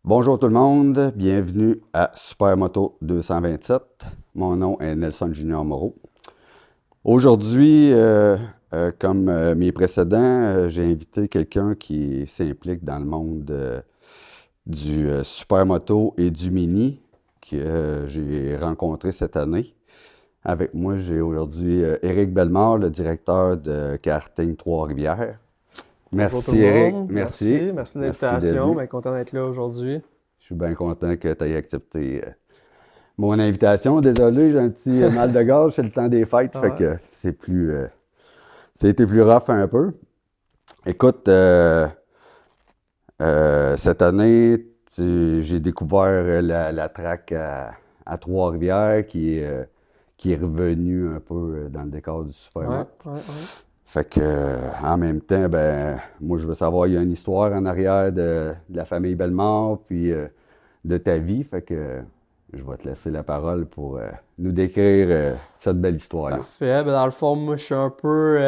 Bonjour tout le monde, bienvenue à Supermoto 227. Mon nom est Nelson Junior Moreau. Aujourd'hui, comme mes précédents, j'ai invité quelqu'un qui s'implique dans le monde du Supermoto et du Mini que j'ai rencontré cette année. Avec moi, j'ai aujourd'hui Éric Bellemare, le directeur de karting Trois-Rivières. Bonjour tout le Merci Éric, monde, merci. merci de Merci d'être l'invitation, venu. bien content d'être là aujourd'hui. Je suis bien content que tu aies accepté mon invitation. Désolé, j'ai un petit mal de gorge, c'est le temps des fêtes, fait Ouais. que ça a été plus rough un peu. Écoute, cette année, j'ai découvert la track à Trois-Rivières qui est revenue un peu dans le décor du Ouais, Supermot. ouais. Fait que, en même temps, ben, moi, je veux savoir, il y a une histoire en arrière de la famille Bellemare, puis de ta vie. Fait que je vais te laisser la parole pour nous décrire cette belle histoire-là. Parfait. Dans le fond, moi, je suis un peu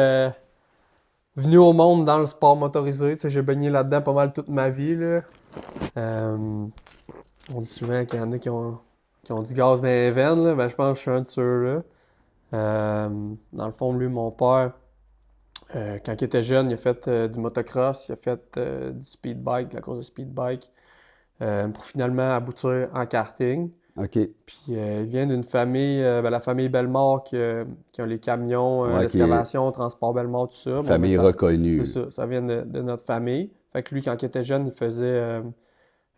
venu au monde dans le sport motorisé. Tu sais, j'ai baigné là-dedans pas mal toute ma vie, là. On dit souvent qu'il y en a qui ont du gaz dans les veines, là. Ben, je pense que je suis un de ceux-là. Dans le fond, lui, mon père, quand il était jeune, il a fait du motocross, il a fait du speed bike, de la course de speed bike, pour finalement aboutir en karting. OK. Puis il vient d'une famille, la famille Bellemare qui ont les camions, Ouais, qui est l'excavation, transport Bellemare, tout ça. famille reconnue. C'est ça, ça vient de notre famille. Fait que lui, quand il était jeune,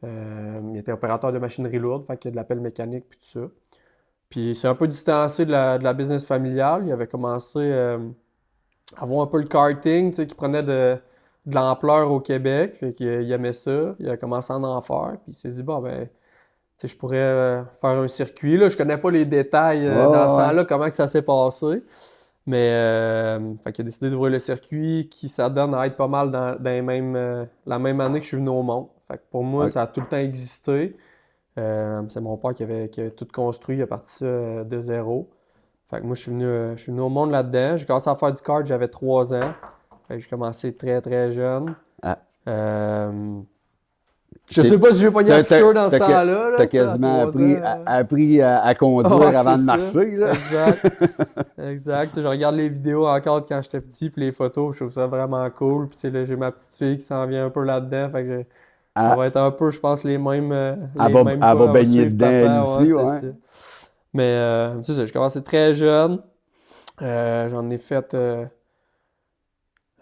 il était opérateur de machinerie lourde, fait qu'il y a de l'appel mécanique puis tout ça. Puis c'est un peu distancé de la business familiale. Il avait commencé à avoir un peu le karting, tu sais, qui prenait de l'ampleur au Québec. Fait qu'il aimait ça. Il a commencé à en faire. Puis il s'est dit, bon, ben, tu sais, je pourrais faire un circuit. Là, je connais pas les détails Ouais, dans ce ouais. temps-là, comment que ça s'est passé. Mais fait qu'il a décidé d'ouvrir le circuit qui s'adonne à être pas mal dans la même année que je suis venu au monde. Fait que pour moi, Ouais. ça a tout le temps existé. C'est mon père qui avait tout construit, il a parti ça de zéro. Fait que moi, je suis venu au monde là-dedans. J'ai commencé à faire du kart, j'avais 3 ans. Fait que j'ai commencé très, très jeune. Ah, Euh, je sais pas si j'ai pogné t'as un piqûre dans ce temps-là. Là, t'as tu sais, à quasiment 3 ans. appris à conduire Ah, avant c'est de ça. marcher, là. Exact. Exact. Tu sais, je regarde les vidéos encore de quand j'étais petit, puis les photos, je trouve ça vraiment cool. Puis tu sais, là, j'ai ma petite fille qui s'en vient un peu là-dedans. Fait que ça Elle, va être un peu, je pense, les mêmes, elle les va, mêmes elle pas. va Elle va baigner suivre dedans, elle papa. Ouais, aussi, c'est ouais. ça. Mais tu sais, j'ai commencé très jeune. J'en ai fait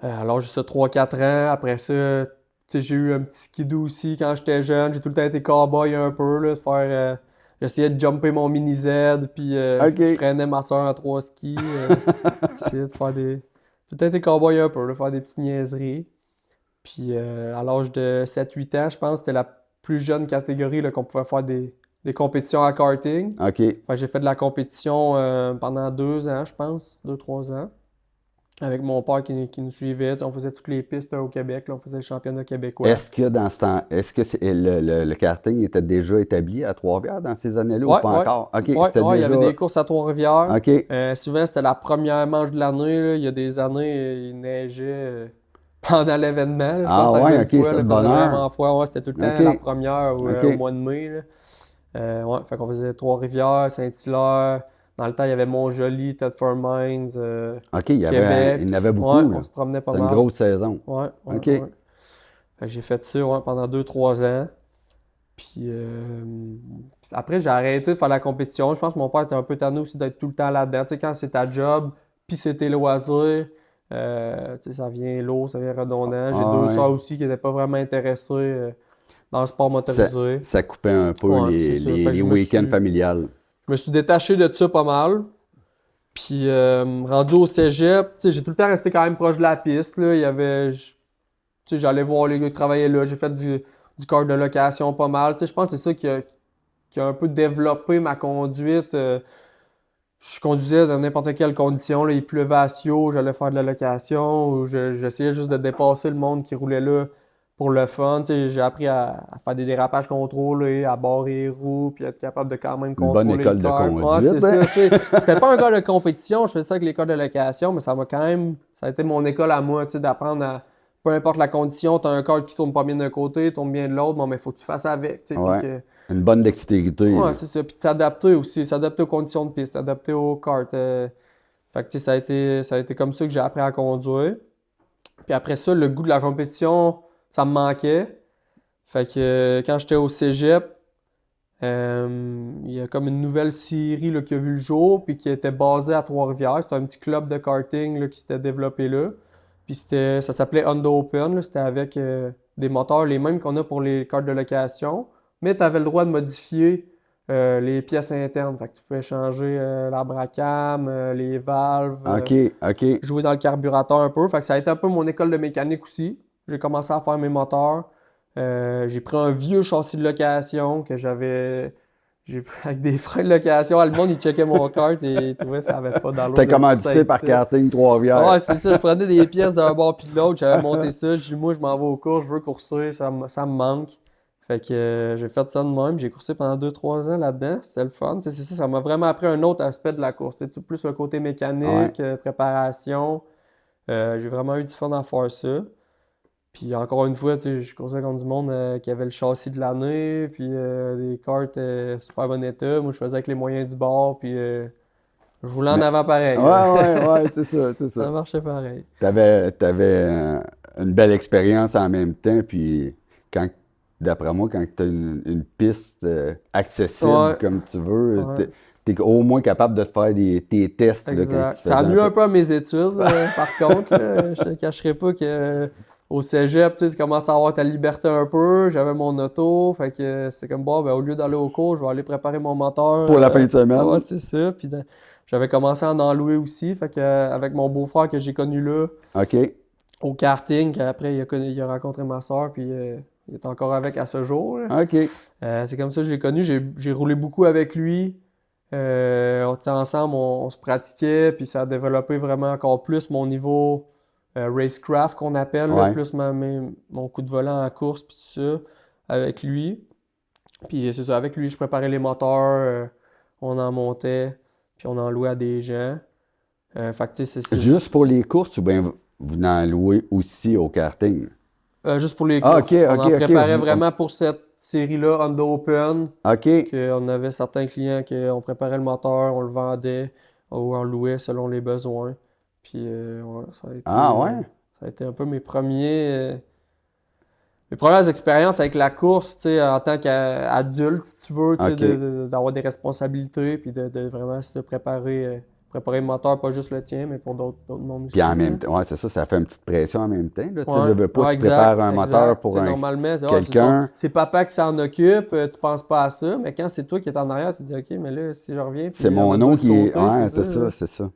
à l'âge de ça 3-4 ans. Après ça, tu sais, j'ai eu un petit skidoo aussi quand j'étais jeune. J'ai tout le temps été cowboy un peu, là, de faire. J'essayais de jumper mon mini Z, puis je OK. traînais ma soeur en 3 skis. J'essayais de faire des. J'ai tout le temps été cowboy un peu, de faire des petites niaiseries. Puis à l'âge de 7-8 ans, je pense, c'était la plus jeune catégorie là, qu'on pouvait faire des compétitions à karting. OK. Fait que j'ai fait de la compétition pendant 2 ans, je pense, 2-3 ans. Avec mon père qui nous suivait. Tu sais, on faisait toutes les pistes au Québec, là, on faisait le championnat québécois. Est-ce que dans ce temps, est-ce que le karting était déjà établi à Trois-Rivières dans ces années-là ou Ouais, pas ouais. encore? OK, Ouais, c'était ouais, il y avait déjà. des courses à Trois-Rivières. OK. Souvent, c'était la première manche de l'année, là. Il y a des années, il neigeait pendant l'événement, là. Je pense Ah que c'est ouais, arrivé une OK, fois, c'était là, de il faisait bonheur. vraiment froid. Ouais, c'était tout le temps la OK. première au OK. mois de mai, là. Ouais, fait qu'on faisait Trois-Rivières, Saint-Hilaire. Dans le temps, il y avait Mont-Joli, Thetford Mines, OK, Québec. il y en avait Ouais, beaucoup, là. on se promenait pas C'est une mal. grosse saison. Ouais, ouais, OK. ouais. Fait que j'ai fait ça ouais, pendant 2-3 ans. Puis après, j'ai arrêté de faire la compétition. Je pense que mon père était un peu tanné aussi d'être tout le temps là-dedans. Tu sais, quand c'est ta job, puis c'est tes loisirs, tu sais, ça vient lourd, ça vient redondant. J'ai Ah deux ouais. sœurs aussi qui n'étaient pas vraiment intéressées dans le sport Ça, motorisé. ça coupait un peu Ouais, c'est ça. Fait que les week-ends familiales. je me suis détaché de ça pas mal. Puis rendu au cégep, tu sais, j'ai tout le temps resté quand même proche de la piste. Là. Il y avait, tu sais, j'allais voir les gars qui travaillaient là. J'ai fait du kart de location pas mal. Tu sais, je pense que c'est ça qui a un peu développé ma conduite. Je conduisais dans n'importe quelle condition. Là. Il pleuvait à Sio, j'allais faire de la location. Ou j'essayais juste de dépasser le monde qui roulait là pour le fun. Tu sais, j'ai appris à faire des dérapages contrôlés, à barrer les roues, puis être capable de quand même Une bonne contrôler le école de cœur. Ouais, conduite, c'est hein? ça. Tu sais, c'était pas un cas de compétition, je faisais ça avec l'école de location, mais ça a été mon école à moi, tu sais, d'apprendre à peu importe la condition, tu as un kart qui tourne pas bien d'un côté, tourne bien de l'autre, bon, mais il faut que tu fasses avec. Tu sais, Ouais. puis Une bonne dextérité. ouais, Là. c'est ça. Puis t'adapter aussi, s'adapter aux conditions de piste, s'adapter au kart. Fait que tu sais, ça a été comme ça que j'ai appris à conduire. Puis après ça, le goût de la compétition, ça me manquait. Fait que quand j'étais au cégep, il y a comme une nouvelle série là, qui a vu le jour, puis qui était basée à Trois-Rivières. C'était un petit club de karting là, qui s'était développé là. Puis ça s'appelait Honda Open. Là. C'était avec des moteurs les mêmes qu'on a pour les cartes de location. Mais tu avais le droit de modifier les pièces internes. Fait que tu pouvais changer l'abracam, les valves, OK, OK. jouer dans le carburateur un peu. Fait que ça a été un peu mon école de mécanique aussi. J'ai commencé à faire mes moteurs. J'ai pris un vieux châssis de location que j'avais. Avec des freins de location. Le monde, il checkait mon kart et il trouvait que ça avait pas d'allure. T'es de commandité pousser par avec ça. Karting Trois-Rivières. Ouais, c'est ça. Je prenais des pièces d'un bord puis de l'autre. J'avais monté ça. J'ai dit, moi, je m'en vais au cours. Je veux courser. Ça me manque. Fait que j'ai fait ça de même. J'ai coursé pendant 2-3 ans là-dedans. C'était le fun. C'est ça. Ça m'a vraiment appris un autre aspect de la course. C'était tout plus le côté mécanique, préparation. J'ai vraiment eu du fun à faire ça. Puis encore une fois, tu sais, je coursais contre du monde qui avait le châssis de l'année, puis des karts super bon état. Moi, je faisais avec les moyens du bord, puis je roulais en Mais- avant pareil. Ouais, c'est ça, c'est Ça ça. marchait pareil. T'avais une belle expérience en même temps, puis d'après moi, quand tu as une piste accessible Ouais, comme tu veux, ouais, t'es au moins capable de te faire tes tests là, quand exact. tu Ça a faisais nuit ça. un peu à mes études, par contre. Là, je te cacherai pas que au cégep, tu commences à avoir ta liberté un peu. J'avais mon auto, fait que c'est comme, bon, ben, au lieu d'aller au cours, je vais aller préparer mon moteur. Pour la fin de semaine. Ouais, c'est ça. Puis j'avais commencé à en louer aussi, fait que avec mon beau-frère que j'ai connu là, OK. au karting, après il a rencontré ma soeur, puis il est encore avec à ce jour. Là. OK. C'est comme ça que je l'ai connu. J'ai roulé beaucoup avec lui. On était ensemble, on se pratiquait, puis ça a développé vraiment encore plus mon niveau racecraft qu'on appelle, là, Ouais. plus mon coup de volant en course, puis tout ça, avec lui. Puis c'est ça, avec lui, je préparais les moteurs, on en montait, puis on en louait à des gens. Fait que tu sais, Juste pour les courses ou bien vous en louez aussi au karting? juste pour les Ah, courses. OK, On en OK. préparait vraiment pour cette série-là, Honda Open. OK. On avait certains clients qu'on préparait le moteur, on le vendait ou on louait selon les besoins. Puis ouais, Ah, ouais? ça a été un peu mes premières expériences avec la course, tu sais, en tant qu'adulte, si tu veux, tu sais, OK. d'avoir des responsabilités, puis de vraiment se préparer le moteur, pas juste le tien, mais pour d'autres mondes aussi. Puis en là. même temps, ouais, c'est ça, ça fait une petite pression en même temps. Là. Tu Ouais. veux pas, Ah, tu exact, prépares un moteur exact. pour Tu sais, normalement, quelqu'un. c'est papa qui s'en occupe, tu penses pas à ça, mais quand c'est toi qui es en arrière, tu te dis, OK, mais là, si je reviens, puis C'est on mon a nom deux qui est. sauter, Ouais, c'est ça, c'est ça.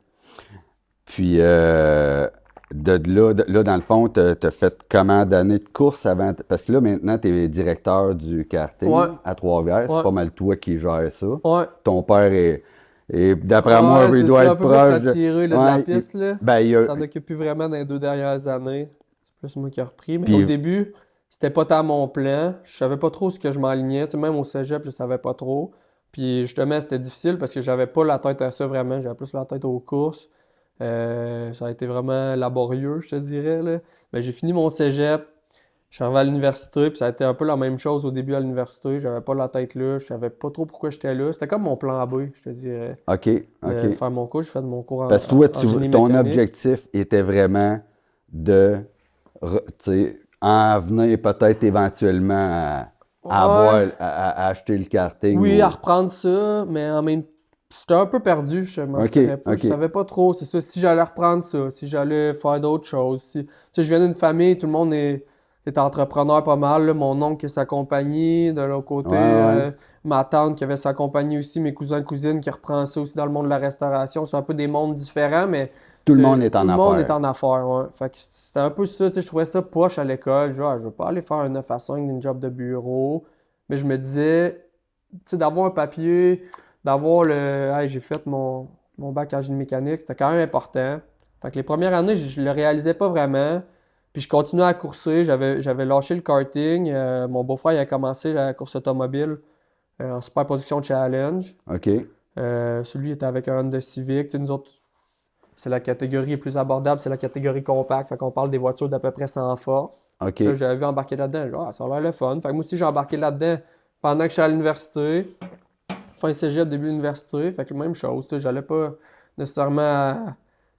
Puis là, dans le fond, t'as fait combien d'années de course avant? Parce que là, maintenant, tu es directeur du karting Ouais. à Trois-Rivières. C'est Ouais. pas mal toi qui gères ça. Ouais. Ton père est d'après moi, Ouais, il c'est doit ça, un être peu plus proche retiré là, de la Ouais, piste. Là. ben, Il s'en occupe plus vraiment dans les 2 dernières années. C'est plus moi qui ai repris. Mais Puis- au début, c'était pas tant mon plan. Je savais pas trop ce que je m'alignais. Tu sais, même au cégep, je savais pas trop. Puis justement, c'était difficile parce que j'avais pas la tête à ça vraiment. J'avais plus la tête aux courses. Ça a été vraiment laborieux, je te dirais. Là. Mais j'ai fini mon cégep. Je suis arrivé à l'université, puis ça a été un peu la même chose au début à l'université. J'avais pas la tête là, je savais pas trop pourquoi j'étais là. C'était comme mon plan B, je te dirais. OK, OK. Faire mon cours, j'ai fait mon cours Parce que toi, en génie ton mécanique. objectif était vraiment de, tu sais, en venir peut-être éventuellement à avoir, Ouais. à acheter le karting. Oui, ou- à reprendre ça, mais en même j'étais un peu perdu, je me mentirais pas. OK. Je savais pas trop, c'est ça, si j'allais reprendre ça, si j'allais faire d'autres choses. Tu sais, je viens d'une famille, tout le monde est entrepreneur pas mal. Là. Mon oncle qui a sa compagnie, de l'autre côté, Ouais. ma tante qui avait sa compagnie aussi, mes cousins cousines qui reprend ça aussi dans le monde de la restauration. C'est un peu des mondes différents, mais Tout le monde est en tout le affaires. monde est en affaires, ouais. Fait que c'était un peu ça, tu sais, je trouvais ça poche à l'école. Genre, je veux pas aller faire un 9 à 5 d'une job de bureau. Mais je me disais, tu sais, d'avoir un papier, d'avoir le. Hey, j'ai fait mon bac en génie mécanique, c'était quand même important. Fait que les premières années, je le réalisais pas vraiment. Puis je continuais à courser, j'avais lâché le karting. Mon beau-frère il a commencé la course automobile en super production challenge. OK. Celui était avec un Honda Civic. Tu sais, nous autres, c'est la catégorie plus abordable, c'est la catégorie compacte. Fait qu'on parle des voitures d'à peu près 100 forces. OK. Là, j'avais vu embarquer là-dedans. Genre, ah, ça a l'air le fun. Fait que moi aussi, j'ai embarqué là-dedans pendant que je suis à l'université. Fin cégep, début de l'université. Fait que même chose. J'allais pas nécessairement à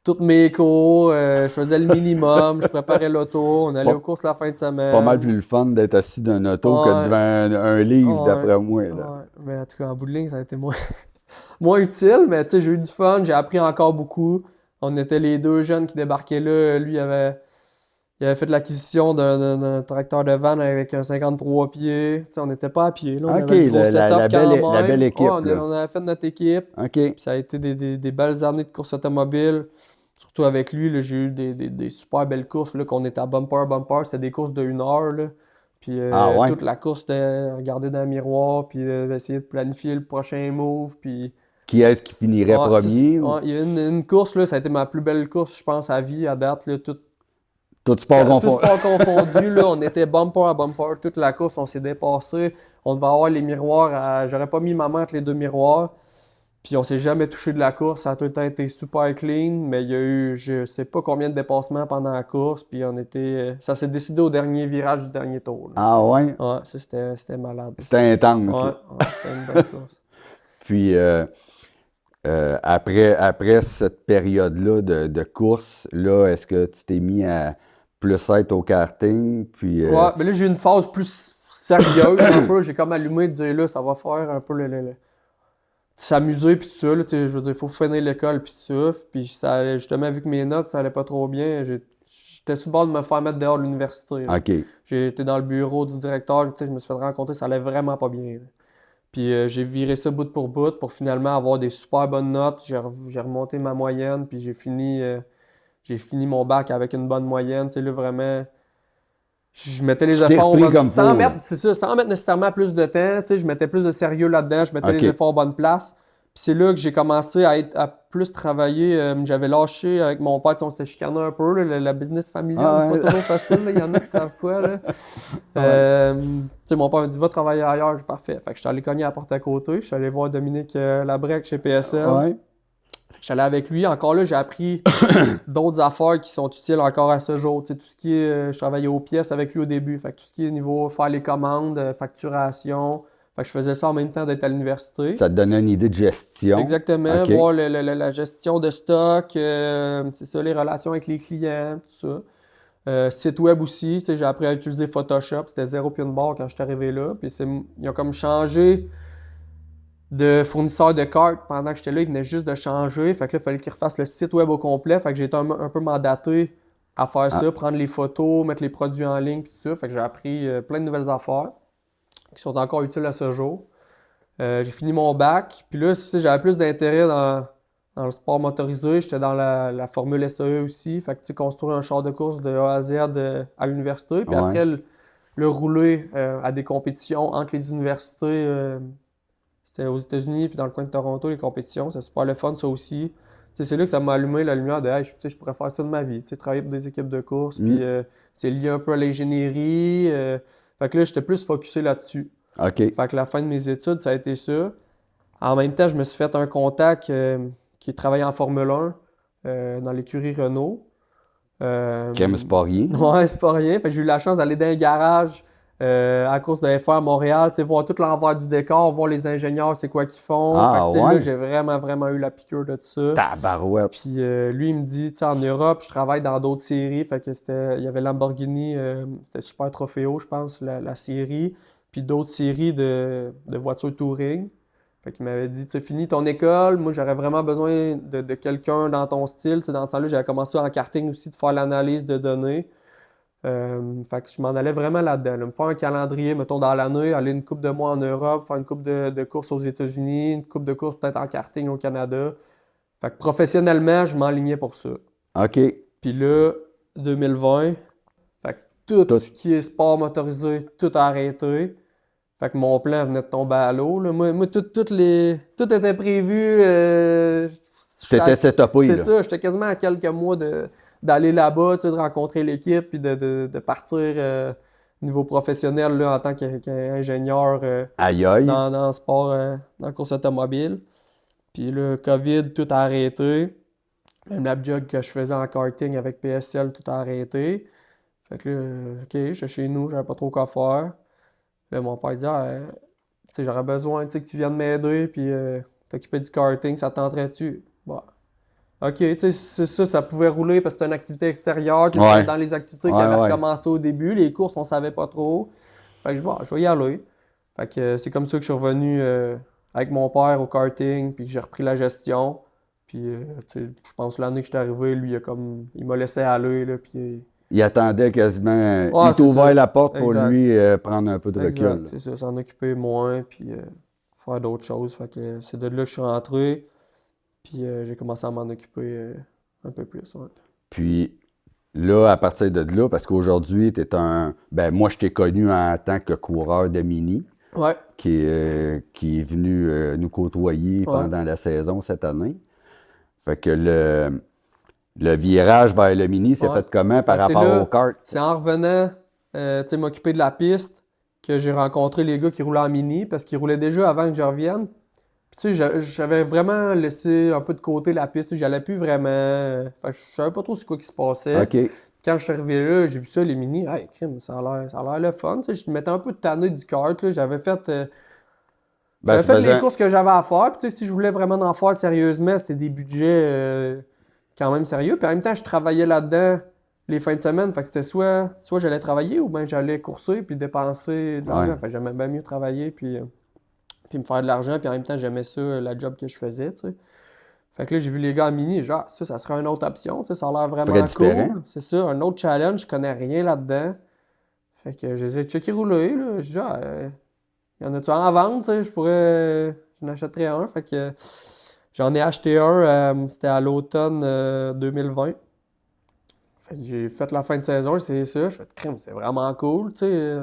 toutes mes cours. Je faisais le minimum. Je préparais l'auto. On allait Pas- aux courses la fin de semaine. Pas mal plus le fun d'être assis d'un auto que Ouais. devant un livre, Ouais. d'après moi. Là. Ouais. Mais en tout cas, en bout de ligne, ça a été moins utile. Mais tu sais, j'ai eu du fun. J'ai appris encore beaucoup. On était les deux jeunes qui débarquaient là. Lui, il avait fait l'acquisition d'un tracteur de van avec un 53 pieds. Tu sais, on n'était pas à pied. Là. On OK, avait le gros setup la quand même. belle équipe. Ouais, Là. on avait fait notre équipe. OK. Puis ça a été des belles années de course automobile. Surtout avec lui, là, j'ai eu des super belles courses là, qu'on était à bumper à bumper. C'était des courses de 1 heure. Là. Puis Ouais. toute la course, c'était regarder dans le miroir, puis essayer de planifier le prochain move. Puis Qui est-ce qui finirait premier? ouais, il y a une course, là, ça a été ma plus belle course, je pense, à vie, à date. Là, Tout sport tout sport confondu, là, on était bumper à bumper. Toute la course, on s'est dépassé. On devait avoir les miroirs. J'aurais pas mis ma main entre les deux miroirs. Puis on s'est jamais touché de la course. Ça a tout le temps été super clean. Mais il y a eu, je sais pas combien de dépassements pendant la course. Puis ça s'est décidé au dernier virage du dernier tour. Là. Ah ouais? Ouais, ça c'était malade. C'était intense. Ouais, c'était une belle course. Puis après cette période-là de course, là, est-ce que tu t'es mis à plus être au karting? Puis, Ouais, mais là j'ai eu une phase plus sérieuse un peu. J'ai comme allumé de dire là, ça va faire un peu s'amuser puis tout ça. Là, je veux dire, il faut finir l'école puis tout ça. Puis ça, justement, vu que mes notes, ça allait pas trop bien, j'étais sur le bord de me faire mettre dehors de l'université. Là. OK. J'étais dans le bureau du directeur, je me suis fait rencontrer, ça allait vraiment pas bien. Là. Puis j'ai viré ça bout pour finalement avoir des super bonnes notes. J'ai remonté ma moyenne, puis j'ai fini mon bac avec une bonne moyenne. Tu sais, là, vraiment, je mettais les Tu t'es efforts repris comme sans faut. mettre, c'est ça, sans mettre nécessairement plus de temps. Tu sais, je mettais plus de sérieux là-dedans, je mettais OK. les efforts aux bonnes places. Puis c'est là que j'ai commencé à plus travailler. J'avais lâché avec mon père, tu sais, on s'est chicané un peu. Là, la business familiale, Ah ouais. pas toujours facile. Il y en a qui savent quoi. Là. Tu sais, mon père m'a dit, va travailler ailleurs. J'ai parfait. Fait que je suis allé cogner à la porte à côté. Je suis allé voir Dominique Labrec chez PSL. Ouais. Je suis allé avec lui. Encore là, j'ai appris d'autres affaires qui sont utiles encore à ce jour. Tu sais, tout ce qui est, je travaillais aux pièces avec lui au début. Fait que tout ce qui est niveau faire les commandes, facturation. Fait que je faisais ça en même temps d'être à l'université. Ça te donnait une idée de gestion. Exactement. OK. Voir la gestion de stock, c'est ça, les relations avec les clients, tout ça. Site web aussi. Tu sais, j'ai appris à utiliser Photoshop. C'était 0 puis une barre quand je suis arrivé là. Puis ils ont comme changé de fournisseur de cartes pendant que j'étais là. Ils venaient juste de changer. Fait que là, il fallait qu'ils refassent le site web au complet. Fait que j'ai été un peu mandaté à faire ça, prendre les photos, mettre les produits en ligne, puis tout ça. Fait que j'ai appris plein de nouvelles affaires qui sont encore utiles à ce jour. J'ai fini mon bac. Puis là, j'avais plus d'intérêt dans le sport motorisé. J'étais dans la Formule SAE aussi. Fait que tu sais, construire un char de course de A à Z à l'université. Puis après, le rouler à des compétitions entre les universités. C'était aux États-Unis, puis dans le coin de Toronto, les compétitions. C'est super le fun, ça aussi. T'sais, c'est là que ça m'a allumé la lumière de hey, je pourrais faire ça de ma vie. Travailler pour des équipes de course. Puis c'est lié un peu à l'ingénierie. Fait que là, j'étais plus focusé là-dessus. OK. Fait que la fin de mes études, ça a été ça. En même temps, je me suis fait un contact qui travaillait en Formule 1 dans l'écurie Renault. Kim, c'est pas rien. Ouais, c'est pas rien. Fait que j'ai eu la chance d'aller dans un garage à cause de FR Montréal, voir tout l'envers du décor, voir les ingénieurs, c'est quoi qu'ils font. Ah, fait que, ouais? là, j'ai vraiment eu la piqûre de ça. Tabarouette. Puis lui, il me dit, en Europe, je travaille dans d'autres séries. Fait que il y avait Lamborghini, c'était Super Trofeo, je pense, la série. Puis d'autres séries de voitures touring. Fait qu'il m'avait dit, tu finis ton école, moi j'aurais vraiment besoin de quelqu'un dans ton style. T'sais, dans ce temps-là, j'avais commencé en karting aussi, de faire l'analyse de données. Fait que je m'en allais vraiment là-dedans. Là. Me faire un calendrier, mettons, dans l'année, aller une couple de mois en Europe, faire une couple de courses aux États-Unis, une couple de courses peut-être en karting au Canada. Fait que professionnellement, je m'enlignais pour ça. OK. Puis là, 2020, fait que tout ce qui est sport motorisé, tout a arrêté. Fait que mon plan venait de tomber à l'eau. Là. Moi tout était prévu. T'étais setupé, c'est là. ça, j'étais quasiment à quelques mois d'aller là-bas, de rencontrer l'équipe, puis de partir niveau professionnel là, en tant qu'ingénieur Aïe aïe. dans le sport, dans la course automobile. Puis le COVID, tout a arrêté. Même la job que je faisais en karting avec PSL, tout a arrêté. Fait que là, OK, j'étais chez nous, j'avais pas trop quoi faire. Là, mon père dit, tu sais, j'aurais besoin, tu sais, que tu viennes m'aider, puis t'occuper du karting, ça te tenterait-tu? Bon. OK, tu sais, ça pouvait rouler parce que c'était une activité extérieure. Tu sais, Ouais. c'était dans les activités qui Ouais, avaient ouais. recommencé au début. Les courses, on savait pas trop. Fait que bon, je vais y aller. Fait que c'est comme ça que je suis revenu avec mon père au karting, puis que j'ai repris la gestion. Puis, tu sais, je pense que l'année que j'étais arrivé, lui, il m'a laissé aller, là, puis... Il attendait quasiment. Ouais, Il c'est ça. t'ouvrait la porte pour Exact. lui prendre un peu de recul. Exact, c'est ça. S'en occuper moins, puis faire d'autres choses. Fait que c'est de là que je suis rentré, puis j'ai commencé à m'en occuper un peu plus, ouais. Puis là, à partir de là, parce qu'aujourd'hui, tu es un. Ben, moi, je t'ai connu en tant que coureur de mini, Ouais. qui est venu nous côtoyer pendant la saison cette année. Fait que le virage vers le mini s'est Ouais. fait comment par Ben, c'est rapport là, au kart? c'est en revenant, tu sais, m'occuper de la piste que j'ai rencontré les gars qui roulaient en mini parce qu'ils roulaient déjà avant que je revienne. Puis, tu sais, j'avais vraiment laissé un peu de côté la piste. J'allais plus vraiment. Fait que je savais pas trop ce quoi qui se passait. OK. Quand je suis arrivé là, j'ai vu ça, les mini. Hey, crime, ça a l'air le fun. Tu sais, je me mettais un peu de tanné du kart. Là. J'avais fait, Ben, ça les faisait. courses que j'avais à faire. Puis, tu sais, si je voulais vraiment en faire sérieusement, c'était des budgets quand même sérieux. Puis en même temps, je travaillais là-dedans les fins de semaine. Fait que c'était soit j'allais travailler ou bien j'allais courser puis dépenser de l'argent. Ouais. Fait que j'aimais bien mieux travailler puis me faire de l'argent. Puis en même temps, j'aimais ça, la job que je faisais, tu sais. Fait que là, j'ai vu les gars en mini, genre, ça serait une autre option, tu sais, ça a l'air Ferait vraiment différent. cool. C'est ça, un autre challenge, je connais rien là-dedans. Fait que je les ai checkés rouler, là. Je dis, y en a-tu en vente, tu sais, je n'achèterais un. Fait que j'en ai acheté un, c'était à l'automne 2020. Fait que j'ai fait la fin de saison, j'ai essayé ça, je fais crème, c'est vraiment cool, tu sais.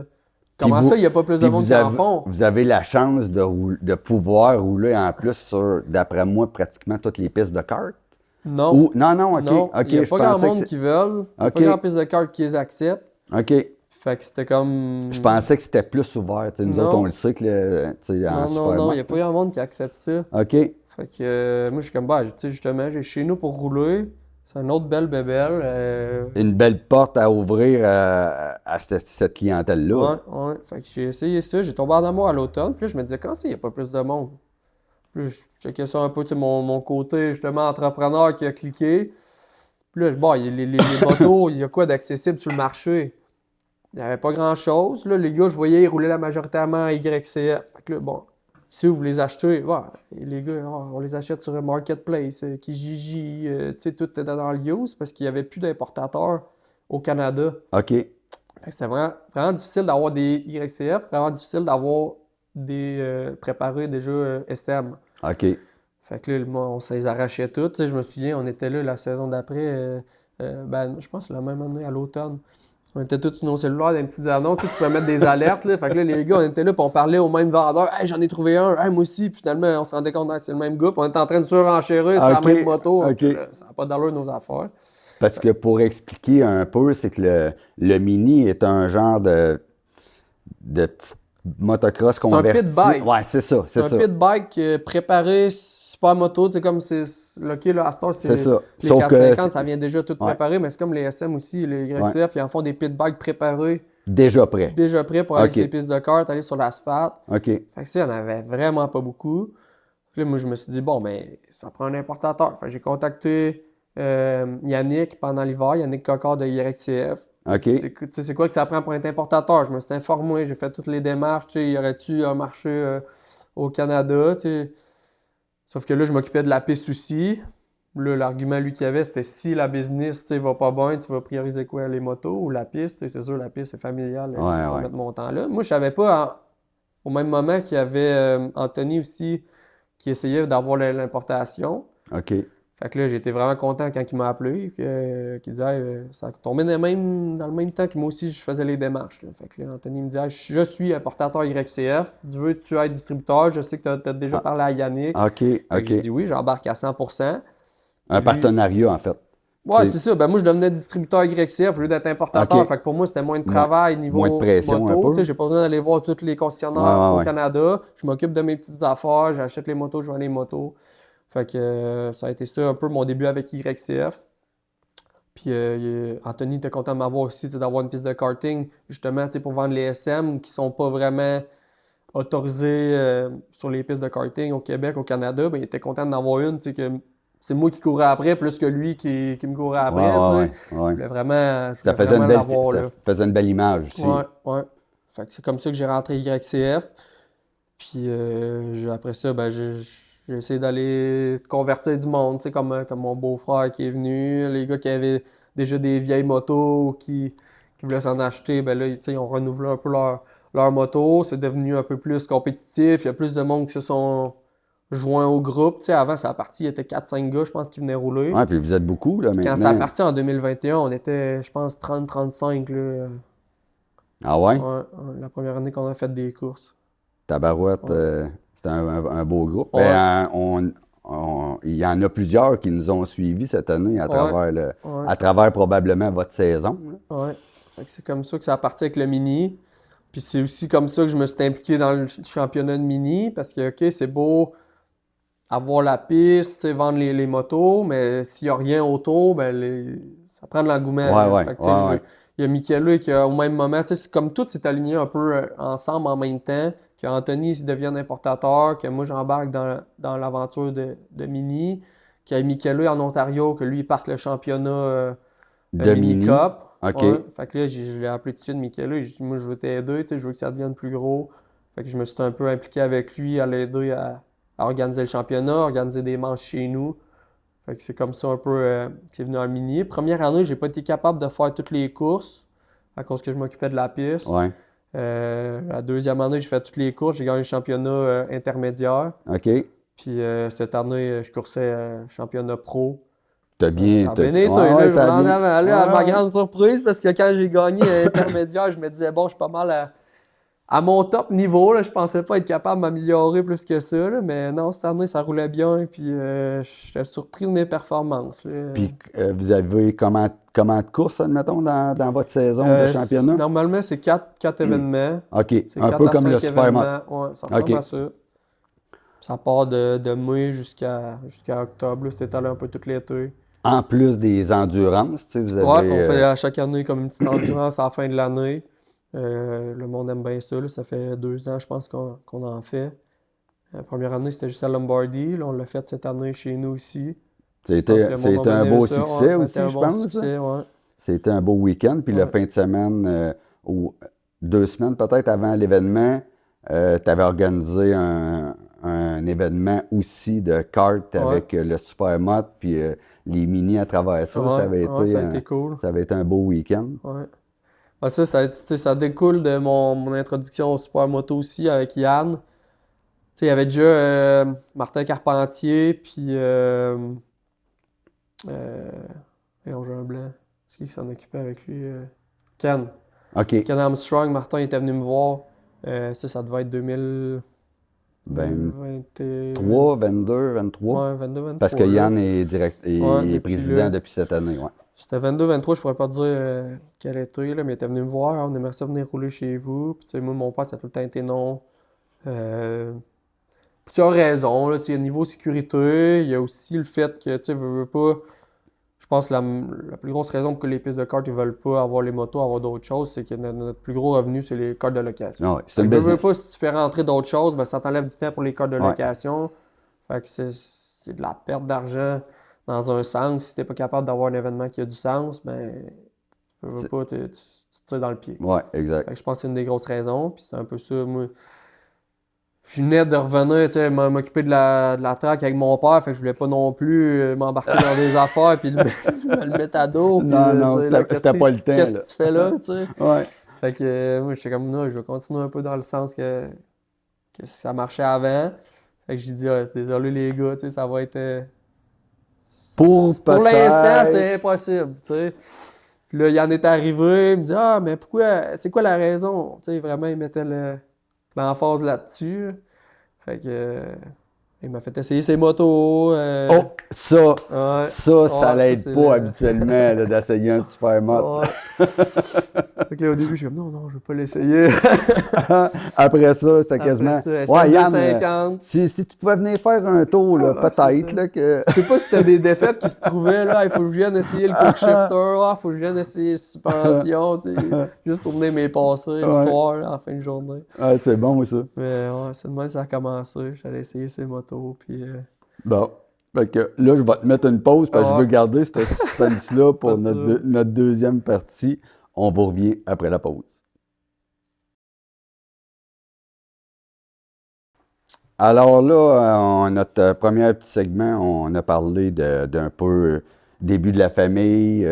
Comment vous- ça, il n'y a pas plus de Puis monde qui en font? vous avez la chance de pouvoir rouler en plus sur, d'après moi, pratiquement toutes les pistes de kart? Non. Ou, non, OK. Non, OK, il n'y a je pas grand pensais que monde qui veulent. Il n'y a OK. pas grand piste de kart qui les accepte. OK. Fait que c'était comme. Je pensais que c'était plus ouvert. Tu sais, nous Non. autres, on le sait que tu sais, en Non, supermoto. il n'y a pas grand monde qui accepte ça. OK. Fait que moi, je suis comme, tu sais, justement, j'ai chez nous pour rouler. C'est une autre belle bébelle. Une belle porte à ouvrir à cette clientèle-là. Ouais. Fait que j'ai essayé ça. J'ai tombé en amour à l'automne. Puis là, je me disais, quand c'est, il n'y a pas plus de monde? Puis là, je checkais ça un peu, tu sais, mon côté, justement, entrepreneur qui a cliqué. Puis là, les motos, il y a quoi d'accessible sur le marché? Il n'y avait pas grand-chose. Là, les gars, je voyais, ils roulaient majoritairement à YCF. Fait que là, bon, si vous les achetez, les gars, on les achète sur un marketplace, Kijiji, tu sais, tout était dans le use parce qu'il n'y avait plus d'importateurs au Canada. OK. Fait que c'est vraiment, vraiment difficile d'avoir des YCF, vraiment difficile d'avoir des préparés déjà SM. OK. Fait que là, on se les arrachait toutes. Tu sais, je me souviens, on était là la saison d'après, je pense la même année à l'automne. On était tous sur nos cellulaires, des petites annonces, tu pouvais mettre des alertes. Là. Fait que là, les gars, on était là, puis on parlait au même vendeur. Hey, j'en ai trouvé un, hey, moi aussi. Puis finalement, on se rendait compte que c'est le même gars, puis on était en train de surenchérir sur la OK, même moto. OK. Puis là, ça n'a pas d'allure nos affaires. Parce que pour expliquer un peu, c'est que le mini est un genre de petit motocross C'est un converti. pit bike. Ouais, c'est ça. C'est un pit bike préparé, super moto. Tu sais, comme c'est le OK, là, à Star, C'est ça. les Sauf que 450, ça vient déjà tout Ouais. préparé, mais c'est comme les SM aussi, les YCF, ils en font des pit bikes préparés, déjà prêt. déjà prêts pour aller OK. sur les pistes de kart, aller sur l'asphalte. OK. Fait que ça, il n'y en avait vraiment pas beaucoup. Puis là, moi, je me suis dit, bon, ben, ça prend un importateur. Fait que j'ai contacté Yannick pendant l'hiver, Yannick Cocard de YCF. OK. C'est quoi que ça prend pour être importateur? Je me suis informé, j'ai fait toutes les démarches. Tu sais, y aurait-tu un marché au Canada? Tu sais. Sauf que là, je m'occupais de la piste aussi. Là, l'argument, lui, qu'il y avait, c'était si la business, tu sais, va pas bien, tu vas prioriser quoi? Les motos ou la piste? Tu sais, c'est sûr, la piste, c'est familial. Ouais, Ça va ouais. mettre mon temps là. Moi, je savais pas, au même moment qu'il y avait Anthony aussi qui essayait d'avoir l'importation. OK. Fait que là, j'étais vraiment content quand il m'a appelé, qu'il disait ça tombait dans le même temps que moi aussi, je faisais les démarches. Là. Fait que là, Anthony me disait je suis importateur YCF, tu veux-tu être distributeur? Je sais que tu as déjà parlé à Yannick. OK. Fait que OK. j'ai dit oui, j'embarque à 100%. Un partenariat, en fait. Ouais, C'est- c'est ça. Ben moi, je devenais distributeur YCF au lieu d'être importateur. OK. Fait que pour moi, c'était moins de travail niveau moins de pression, moto. un peu. Tu sais, j'ai pas besoin d'aller voir tous les concessionnaires Ouais, ouais, au ouais. Canada. Je m'occupe de mes petites affaires, j'achète les motos, je vends les motos. Fait que ça a été ça un peu mon début avec YCF. Puis Anthony était content de m'avoir aussi, d'avoir une piste de karting, justement, pour vendre les SM qui sont pas vraiment autorisés sur les pistes de karting au Québec, au Canada. Ben, il était content d'en avoir une, que c'est moi qui courais après plus que lui qui me courait après. Ouais. Je voulais vraiment, Ça faisait une belle image aussi. Ouais. Fait que c'est comme ça que j'ai rentré YCF. Puis après ça, ben, j'ai essayé d'aller convertir du monde, comme mon beau-frère qui est venu, les gars qui avaient déjà des vieilles motos qui voulaient s'en acheter, ben là, ils ont renouvelé un peu leur moto, c'est devenu un peu plus compétitif, il y a plus de monde qui se sont joints au groupe. Avant, ça a parti, il y était 4-5 gars, je pense, qui venaient rouler. Ouais, puis vous êtes beaucoup, là, maintenant. Quand ça a parti en 2021, on était, je pense, 30-35, là. Ah ouais? Ouais, la première année qu'on a fait des courses. Tabarouette, c'était un beau groupe. Ouais. Ben, il y en a plusieurs qui nous ont suivis cette année à travers probablement votre saison. Là. Ouais. Fait que c'est comme ça que ça a parti avec le mini. Puis c'est aussi comme ça que je me suis impliqué dans le championnat de mini parce que, OK, c'est beau avoir la piste, vendre les motos, mais s'il n'y a rien autour, ben ça prend de l'engouement. Ouais. Il y a Michele qui, au même moment, c'est comme tout s'est aligné un peu ensemble en même temps, qu'Anthony devienne importateur, que moi j'embarque dans l'aventure de mini, qu'il y a Michele en Ontario, que lui il parte le championnat de Mini Cup. OK. Ouais. Fait que là, je l'ai appelé tout de suite Michele, j'ai dit moi je veux t'aider, je veux que ça devienne plus gros. Fait que je me suis un peu impliqué avec lui à l'aider à organiser le championnat, organiser des manches chez nous. Fait que c'est comme ça un peu que c'est venu en mini. Première année, j'ai pas été capable de faire toutes les courses à cause que je m'occupais de la piste. Ouais. La deuxième année, j'ai fait toutes les courses. J'ai gagné le championnat intermédiaire. OK. Puis cette année, je coursais championnat pro. T'as bien... Ça a bien été, là, je m'en avant. Là, à ma grande surprise, parce que quand j'ai gagné intermédiaire, je me disais, bon, je suis pas mal à mon top niveau. Là, je pensais pas être capable de m'améliorer plus que ça. Là, mais non, cette année, ça roulait bien. Puis j'étais surpris de mes performances. Là. Puis vous avez comment de courses, admettons, dans votre saison de championnat? Normalement, c'est 4 événements. OK. C'est un peu comme le Supermoto. Ouais, ça ressemble à ça. Ça part de mai jusqu'à octobre. Là, c'était allé un peu tout l'été. En plus des endurances, tu sais, vous avez... Ouais, on fait à chaque année comme une petite endurance à la fin de l'année. Le monde aime bien ça. Là. Ça fait 2 ans, je pense, qu'on en fait. La première année, c'était juste à Lombardie. Là, on l'a fait cette année chez nous aussi. C'était un beau succès aussi, je pense. C'était un beau week-end. Puis la fin de semaine, ou 2 semaines peut-être avant l'événement, tu avais organisé un événement aussi de kart avec le Supermoto puis les mini à travers ça. Ça avait été cool. Ça avait été un beau week-end. Ouais. Ah, ça découle de mon introduction au Supermoto aussi avec Yann. Il y avait déjà Martin Carpentier, puis... j'ai un blanc. C'est qui s'en occupait avec lui? Ken. OK. Ken Armstrong, Martin était venu me voir. Ça devait être 2023, 22, 23. Ouais, 22, 23. Parce que Yann est président depuis cette année. Ouais. C'était 22-23, je pourrais pas te dire quel été, là, mais il était venu me voir. On aimerait ça venir rouler chez vous. Puis, moi, mon père, ça a tout le temps été non. Tu as raison, là, niveau sécurité, il y a aussi le fait que, tu veux pas. Je pense que la plus grosse raison pour que les pistes de kart ne veulent pas avoir les motos, avoir d'autres choses, c'est que notre plus gros revenu, c'est les cartes de location. Ouais, c'est veux pas, si tu fais rentrer d'autres choses, ben, ça t'enlève du temps pour les cartes de location. Fait que c'est de la perte d'argent dans un sens. Si t'es pas capable d'avoir un événement qui a du sens, ben, tu veux pas, tu te tires dans le pied. Ouais, exact. Fait que je pense que c'est une des grosses raisons. Puis c'est un peu ça, moi. Je venais de revenir, m'occuper de la track avec mon père, fait que je voulais pas non plus m'embarquer dans des affaires puis me le mettre à dos. Non, c'était pas le temps. Qu'est-ce que tu fais là, tu sais? Ouais. Fait que moi, j'étais comme, non, je vais continuer un peu dans le sens que ça marchait avant. Fait que j'ai dit, désolé les gars, tu sais, ça va être... Pour l'instant, c'est impossible, tu sais. Puis là, il en est arrivé, il me dit, mais pourquoi, c'est quoi la raison? Tu sais, vraiment, il mettait l'emphase là-dessus. Fait que il m'a fait essayer ses motos. Ça l'aide pas habituellement d'essayer un Supermoto. Ouais. Fait que là, au début, je suis comme, non, je veux pas l'essayer. Après ça, c'était quasiment... Après ça, Ouais, Yann, 50. si tu pouvais venir faire un tour, là, Ah, c'est peut-être ça. là, que... Je sais pas si t'as des défaites qui se trouvaient, là. Il faut que je vienne essayer le quick shifter. Il faut que je vienne essayer suspension, tu sais. Juste pour venir mes passer le Ouais. soir, là, en fin de journée. Ah, c'est bon, ça. Mais ouais, c'est de même que ça a commencé. J'allais essayer ces motos, puis... Bon. Fait que là, je vais te mettre une pause parce que je Ouais. veux garder ce suspense-là pour Pas de notre, trouble. notre deuxième partie. On vous revient après la pause. Alors là, notre premier petit segment, on a parlé d'un peu début de la famille,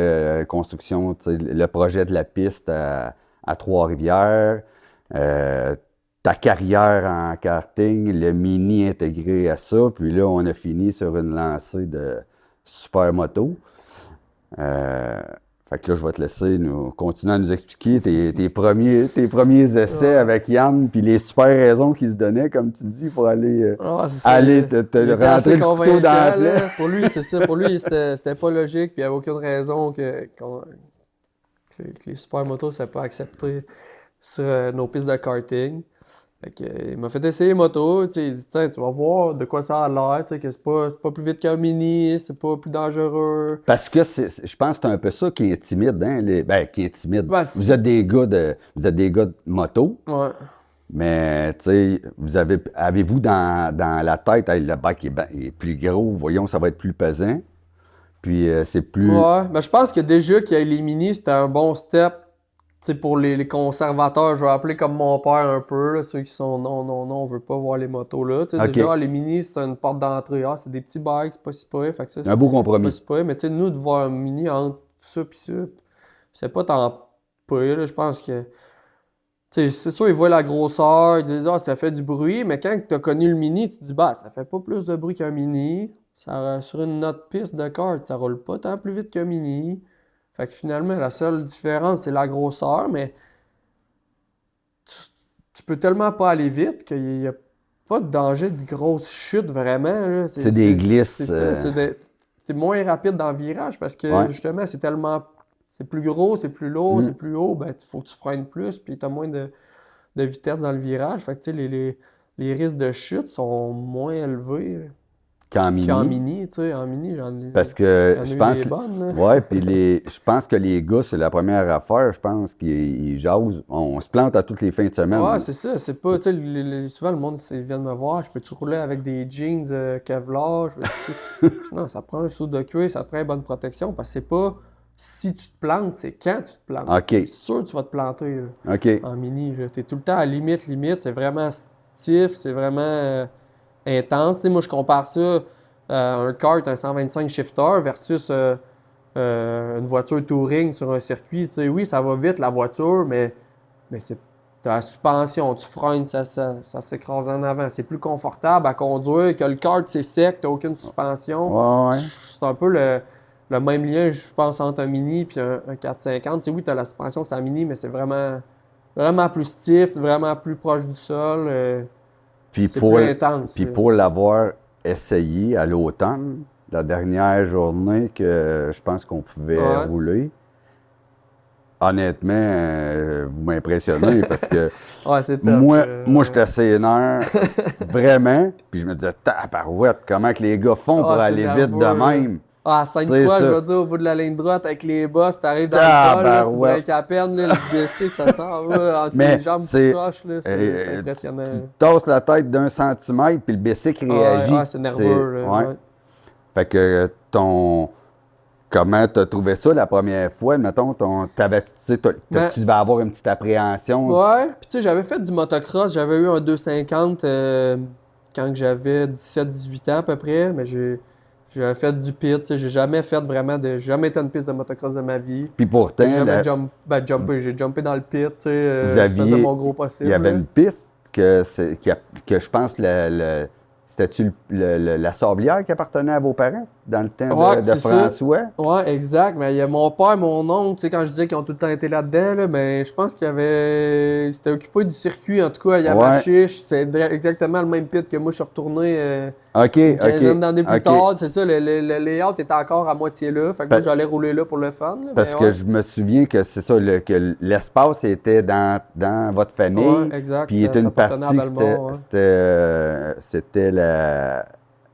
construction, tu sais, le projet de la piste à Trois-Rivières, ta carrière en karting, le mini intégré à ça, puis là, on a fini sur une lancée de super moto. Fait que là, je vais te laisser continuer à nous expliquer tes premiers essais Ouais. avec Yann, puis les super raisons qu'il se donnait, comme tu dis, pour aller, Ah, c'est ça. aller Il te était rentrer assez le couteau dans la convaincant, plaie. là. Pour lui, c'est ça. Pour lui, c'était pas logique, puis il n'y avait aucune raison que les supermotos, ça pas accepté sur nos pistes de karting. Fait que, il m'a fait essayer moto, tu sais, il dit, tiens, tu vas voir de quoi ça a l'air, tu sais, que c'est pas plus vite qu'un mini, c'est pas plus dangereux. Parce que je pense que c'est un peu ça qui intimide, hein? Qui intimide. Ben, Vous êtes des gars de moto, Ouais. mais tu sais, avez-vous dans la tête, hey, le bac est plus gros, voyons, ça va être plus pesant. Puis c'est plus. Ouais, ben je pense que déjà qu'il y ait les mini, c'était un bon step, tu sais, pour les conservateurs, je vais appeler comme mon père un peu, là, ceux qui sont non, on veut pas voir les motos là. Tu sais, OK. déjà, les mini, c'est une porte d'entrée. Ah, c'est des petits bikes, c'est pas si pire, fait que ça, Un beau c'est pas compromis. si pire. Mais tu sais, nous, de voir un mini entre ça pis ça, c'est pas tant pire, là. Je pense que. Tu sais, c'est sûr, ils voient la grosseur, ils disent, ah, ça fait du bruit, mais quand tu as connu le mini, tu te dis, bah, ça fait pas plus de bruit qu'un mini. Sur une autre piste de kart, ça roule pas tant plus vite qu'un mini. Fait que finalement, la seule différence, c'est la grosseur, mais tu peux tellement pas aller vite qu'il n'y a pas de danger de grosse chute vraiment, là. C'est des glisses. C'est ça, c'est moins rapide dans le virage parce que Ouais. justement, c'est plus gros, c'est plus lourd, Mm. c'est plus haut, ben, il faut que tu freines plus, puis tu as moins de vitesse dans le virage. Fait que, tu sais, les risques de chute sont moins élevés Qu'en mini. qu'en mini. Tu sais, en mini, j'en ai, Parce que j'en ai je eu pense. des bonnes, là. Ouais, puis je pense que les gars, c'est la première affaire, je pense, qu'ils jasent. On se plante à toutes les fins de semaine. Ouais, c'est ça. C'est pas, tu sais, souvent le monde vient de me voir, je peux-tu rouler avec des jeans Kevlar? Non, ça prend un sou de cuir, ça prend une bonne protection parce que c'est pas si tu te plantes, c'est quand tu te plantes. OK. C'est sûr que tu vas te planter là, OK. en mini. Tu es tout le temps à limite, c'est vraiment stiff, c'est vraiment intense. Tu sais, moi, je compare ça à un kart, un 125 shifter versus une voiture touring sur un circuit. Tu sais, oui, ça va vite la voiture, mais t'as la suspension, tu freines, ça s'écrase en avant. C'est plus confortable à conduire que le kart, c'est sec, t'as aucune suspension. Ouais. C'est un peu le même lien, je pense, entre un mini et un 450. Tu sais, oui, t'as la suspension, c'est un mini, mais c'est vraiment, vraiment plus stiff, vraiment plus proche du sol. Puis C'est pour, plus intense. puis là. pour l'avoir essayé à l'automne, la dernière journée que je pense qu'on pouvait Ouais. rouler, honnêtement, vous m'impressionnez parce que Ouais, c'est top. moi j'étais sénère, vraiment. Puis je me disais, tabarouette, comment que les gars font pour Ah, c'est aller vite de nerveux, là. même? Ah, 5 C'est fois, ça. je vais dire, au bout de la ligne droite, avec les bosses, t'arrives dans le col, là, tu Tabarouette. breaks à peine, là, le bicycle, ça sort, là, entre Mais les jambes c'est- tout croche, là, c'est impressionnant. Tu tasses la tête d'un centimètre, puis le bicycle réagit. Ouais, c'est nerveux, là, ouais. ouais. Fait que comment t'as trouvé ça la première fois? Mettons, Ben- tu devais avoir une petite appréhension. Ouais, puis tu sais, j'avais fait du motocross, j'avais eu un 250 quand j'avais 17-18 ans à peu près, mais j'avais fait du pit, tu sais, j'ai jamais jamais été une piste de motocross de ma vie. Puis pourtant, J'ai jamais jumpé, j'ai jumpé dans le pit, tu sais, Vous je aviez- faisais mon gros possible. il y avait là. une piste que je pense C'était-tu la sablière qui appartenait à vos parents dans le temps Ouais, de c'est ça. François? Ouais, exact. Mais il y a mon père, mon oncle, tu sais, quand je disais qu'ils ont tout le temps été là-dedans, là, ben, je pense ils s'étaient occupés du circuit, en tout cas, à Ouais. Yamachiche. C'est exactement le même pit que moi, je suis retourné OK, une quinzaine d'années plus OK. tard. C'est ça, le layout était encore à moitié là. Fait que moi, j'allais rouler là pour le fun. Là, Parce mais que ouais. je me souviens que c'est ça, que l'espace était dans votre famille. Ouais, exact. Puis il était Ça une appartenait à partie que Belmont, ouais. c'était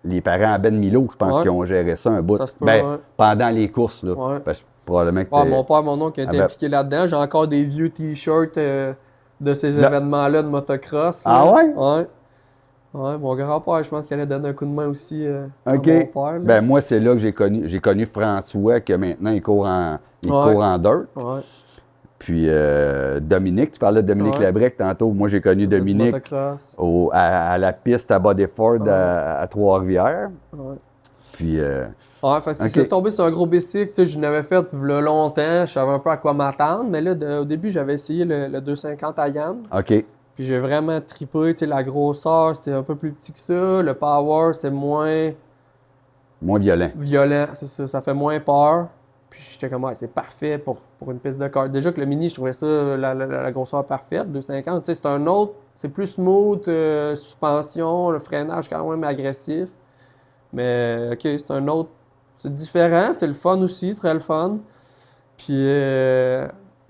les parents à Ben Milo, je pense, Ouais. qui ont géré ça un bout. Ça se peut, Ben, ouais. pendant les courses, là. Ouais. Parce que probablement que Ouais, mon père, mon oncle qui a été Ah ben- impliqué là-dedans. J'ai encore des vieux t-shirts de ces Là- événements-là de motocross. Ah là. ouais? Ouais. Ouais, mon grand-père, je pense qu'il allait donner un coup de main aussi à OK. mon père. Là. Ben, moi, c'est là que j'ai connu François, que maintenant, il court en dirt. Ouais. Puis Dominique, tu parlais de Dominique Ouais. Labrec tantôt. Moi, j'ai connu Ça, c'est du Dominique motocross. à la piste à Bodeford Ouais. à Trois-Rivières. Ouais. Puis, Ouais, fait que Ok. c'est tombé sur un gros bicycle, tu sais, je l'avais fait il y a longtemps, je savais un peu à quoi m'attendre, mais là, au début, j'avais essayé le 250 à Yann, OK. puis j'ai vraiment trippé, tu sais, la grosseur, c'était un peu plus petit que ça, le power, c'est moins Moins violent. violent, c'est ça fait moins peur, puis j'étais comme, ouais, c'est parfait pour une piste de kart. Déjà que le mini, je trouvais ça, la grosseur parfaite, 250, tu sais, c'est un autre, c'est plus smooth, suspension, le freinage quand même agressif, mais ok, c'est un autre. C'est différent, c'est le fun aussi, très le fun. Puis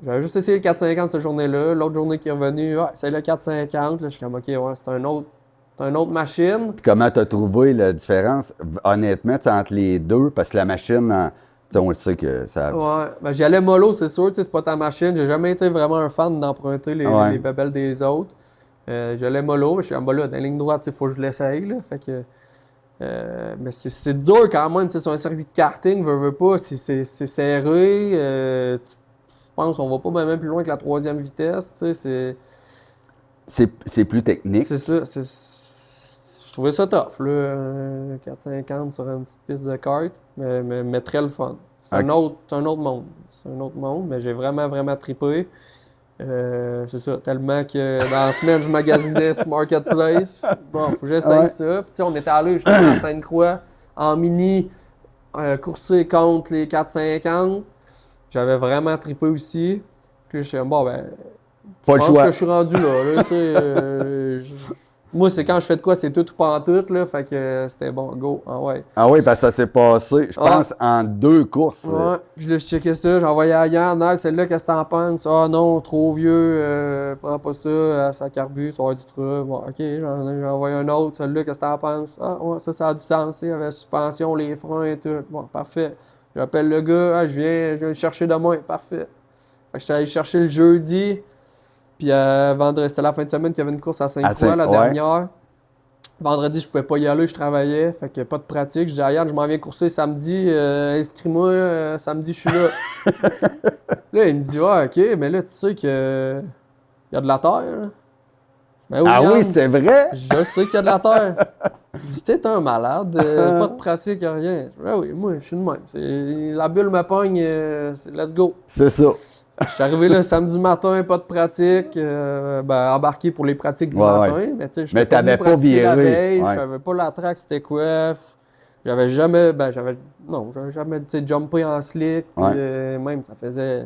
j'avais juste essayé le 450 cette journée-là. L'autre journée qui est revenue, ouais, c'est le 450. Là, je suis comme, ok, ouais, c'est une autre machine. Puis comment tu as trouvé la différence, honnêtement, tu sais, entre les deux? Parce que la machine, tu sais, on le sait que ça... Ouais, ben, j'y allais mollo, c'est sûr, tu sais, c'est pas ta machine. J'ai jamais été vraiment un fan d'emprunter Ouais. les bébelles des autres. J'allais mollo, mais je suis en bas là, dans la ligne droite, il faut que je l'essaye. Là, fait que. Mais c'est dur quand même, tu sais, sur un circuit de karting, veux pas, c'est serré. Je pense qu'on va pas même plus loin que la troisième vitesse, tu sais, C'est plus technique. c'est ça. Je trouvais ça tough, là, 450 sur une petite piste de kart, mais très le fun. C'est un autre monde. C'est un autre monde, mais j'ai vraiment, vraiment trippé. C'est ça, tellement que dans la semaine, je magasinais ce marketplace. Bon, faut que j'essaye Ouais. ça. Puis, tu sais, on était allé justement à Sainte-Croix en mini, courser contre les 450. J'avais vraiment trippé aussi. Puis, je suis bon, ben, Pas je le pense choix. que je suis rendu là. Tu sais, moi, c'est quand je fais de quoi, c'est tout ou pas en tout. Là, fait que c'était bon, go. Ah ouais. Ah oui, parce que ça s'est passé, je pense, en 2 courses. Ouais, puis là, je checkais ça, j'ai envoyé à Yann, ah, celle-là, qu'est-ce que t'en penses? Ah non, trop vieux, prends pas ça, ça carbure, ça va avoir du truc. Bon, ok, j'ai envoyé un autre, celle-là, qu'est-ce que t'en penses? Ah, ouais, ça a du sens, il y avait la suspension, les freins et tout. Bon, parfait. J'appelle le gars, ah, je viens le chercher demain, parfait. Fait que j'étais allé chercher le jeudi, puis vendredi, c'était la fin de semaine qu'il y avait une course à Sainte-Croix, la ouais. dernière. Vendredi, je pouvais pas y aller, je travaillais, fait que pas de pratique. Je dis à Yann, je m'en viens courser samedi, inscris-moi, samedi, je suis là. Là, il me dit, ah, ok, mais là, tu sais que y a de la terre. Là. Ben oui, Ah Yann, oui, c'est vrai? je sais qu'il y a de la terre. Il dit, t'es un malade, pas de pratique, rien. Je dis, ah oui, moi, je suis de même. La bulle me pogne, let's go. C'est ça. Je suis arrivé là samedi matin, pas de pratique, embarqué pour les pratiques du matin, mais tu sais, je Mais t'avais pas pratiqué la viré, veille, ouais. je savais pas la track c'était quoi. J'avais jamais, j'avais jamais, tu sais, jumpé en slick, puis, Ouais. même ça faisait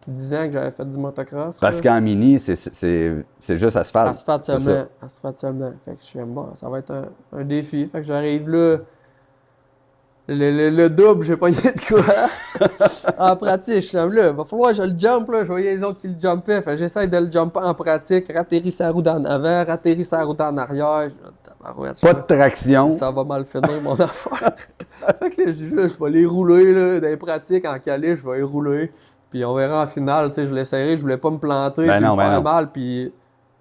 10 ans que j'avais fait du motocross. Parce là. qu'en mini, c'est juste asphalte. Asphalte C'est seulement, ça. asphalte seulement. Fait que je suis bon, ça va être un défi. Fait que j'arrive là, le double, j'ai pas eu de quoi. En pratique, je suis comme là, va falloir que je le jump, là. Je voyais les autres qui le jumpaient. Fait que j'essaie de le jumper en pratique, ratterrir sa roue en avant, ratterrir sa roue en arrière. Je dis, tabarouette, Pas de traction. ça va mal finir mon affaire. Fait que là, je dis, là, je vais les rouler, là, dans les pratiques, en calé, je vais les rouler. Puis on verra en finale, tu sais, je l'essayerai, je voulais pas me planter, Ben puis non, me ben faire non. mal, puis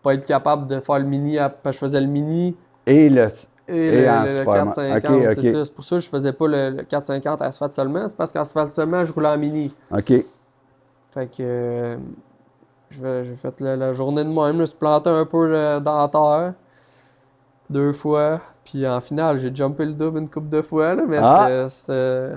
pas être capable de faire le mini, parce que je faisais le mini. Et le... Et Et en le super- 450, ok, c'est ok. ça. C'est pour ça que je faisais pas le 450 à asphalte seulement. C'est parce qu'en asphalte seulement, je roulais en mini. OK. Fait que j'ai fait la journée de même. Je me suis planté un peu dans la terre. 2 fois. Puis en finale, j'ai jumpé le double une couple de fois. Là, mais Ah! c'était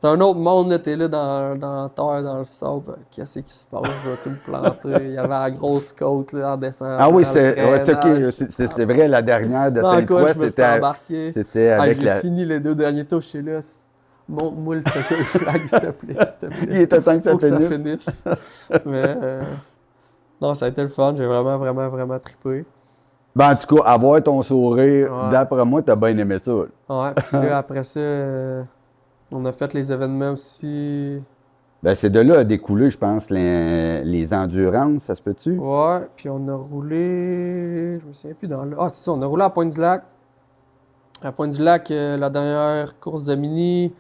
C'est un autre monde, là, t'es là dans la terre, dans le sable. Qu'est-ce qui se passe? Je vais-tu me planter? Il y avait la grosse côte là, en descendant. Ah oui, dans le freinage. c'est vrai, la dernière de Dans quoi Sainte-Croix, je me suis embarqué. c'était avec J'ai la... fini les 2 derniers tours, je suis là. Montre-moi le checker flag, s'il te plaît, s'il te plaît. Il était temps que Faut que ça ça finisse. finisse. Mais non, ça a été le fun. J'ai vraiment, vraiment, vraiment trippé. Ben, en tout cas, avoir ton sourire, Ouais. d'après moi, t'as bien aimé ça. Là. Ouais, puis là, après ça, on a fait les événements aussi. Ben, c'est de là a découlé, je pense, les endurances, ça se peut-tu? Ouais, puis on a roulé. Je me souviens plus dans le. Ah, c'est ça, on a roulé à Pointe-du-Lac. À Pointe-du-Lac, la dernière course de mini.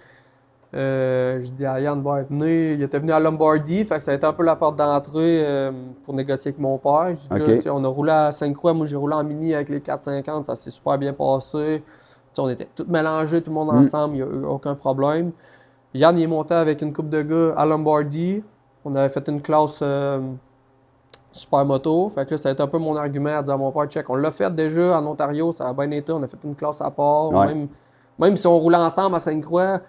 J'ai dit à Yann, bon, il était venu à Lombardie, fait que ça a été un peu la porte d'entrée pour négocier avec mon père. J'ai dit, OK. là, tu sais, on a roulé à Sainte-Croix, moi j'ai roulé en mini avec les 450, ça s'est super bien passé. Tu sais, on était tous mélangés, tout le monde ensemble, il n'y a eu aucun problème. Yann il est monté avec une couple de gars à Lombardie. On avait fait une classe super moto. Fait que là, ça a été un peu mon argument à dire à mon père, check, on l'a fait déjà en Ontario, ça a bien été, on a fait une classe à part. Ouais. Même si on roulait ensemble à Sainte-Croix,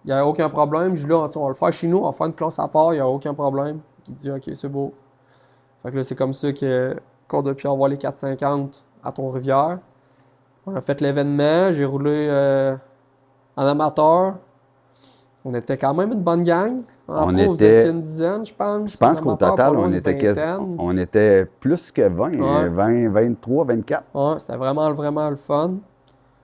il n'y a aucun problème. Je dis là, on va le faire chez nous, on va faire une classe à part, il n'y a aucun problème. Il dit, OK, c'est beau. Fait que là, c'est comme ça qu'on a pu avoir les 450 à Trois-Rivières. On a fait l'événement, j'ai roulé en amateur. On était quand même une bonne gang. En pro, vous étiez une dizaine, je pense. Je pense En qu'au amateur, total, pas loin on de était, vingtaine. on était plus que 20, Ouais. 20, 23, 24. Ouais, c'était vraiment, vraiment le fun.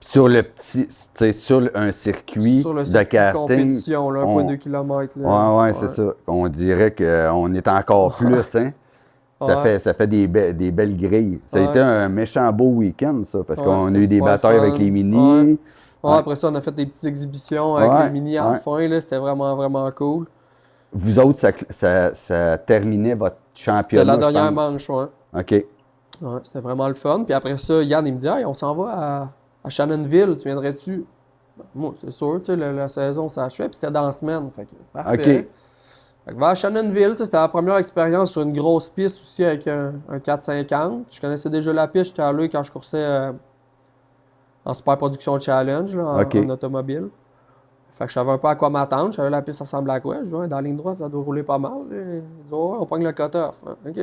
Sur le petit, tu sais, sur un circuit Sur le de circuit de karting. compétition, là, 1,2 km. Ouais, c'est ça. On dirait qu'on est encore plus, hein. Ouais. Ça fait des belles grilles. Ça a Ouais. été un méchant beau week-end, ça, parce Ouais, qu'on a c'était eu des super batailles fun. avec les mini. Ouais. Ouais. Après ça, on a fait des petites exhibitions avec Ouais, les mini à la ouais. fin. Là. C'était vraiment, vraiment cool. Vous autres, ça terminait votre C'était championnat, la dernière je pense. manche, ouais. OK. Ouais, c'était vraiment le fun. Puis après ça, Yann, il me dit, hey, on s'en va à Shannonville, tu viendrais-tu? Ben, moi, c'est sûr, tu sais, la saison s'achevait, puis c'était dans la semaine. Fait que, parfait. OK. Fait que vers Shannonville, tu sais, c'était la première expérience sur une grosse piste aussi avec un 450. Je connaissais déjà la piste, j'étais allé quand je coursais en Super Production Challenge, là, OK. en automobile. Fait que je savais un peu à quoi m'attendre. Je savais la piste ressemblait à quoi. Je dis, ouais, dans la ligne droite, ça doit rouler pas mal. Il dit, ouais, on pogne le cut-off. Hein. OK.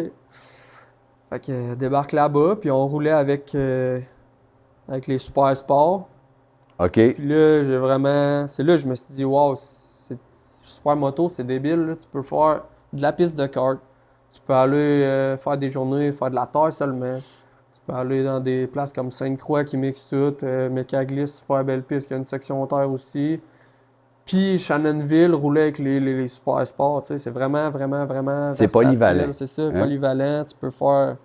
Fait que débarque là-bas, puis on roulait avec les Super Sports. OK. Puis là, j'ai vraiment. C'est là que je me suis dit, wow, Super Moto, c'est débile. Là. Tu peux faire de la piste de kart. Tu peux aller faire des journées, faire de la terre seulement. Tu peux aller dans des places comme Sainte-Croix qui mixe tout. Mécaglis, super belle piste, qui a une section terre aussi. Puis Shannonville, rouler avec les Super Sports. Tu sais, c'est vraiment, vraiment, vraiment. C'est versatile. polyvalent. C'est ça, Hein? polyvalent. Tu peux faire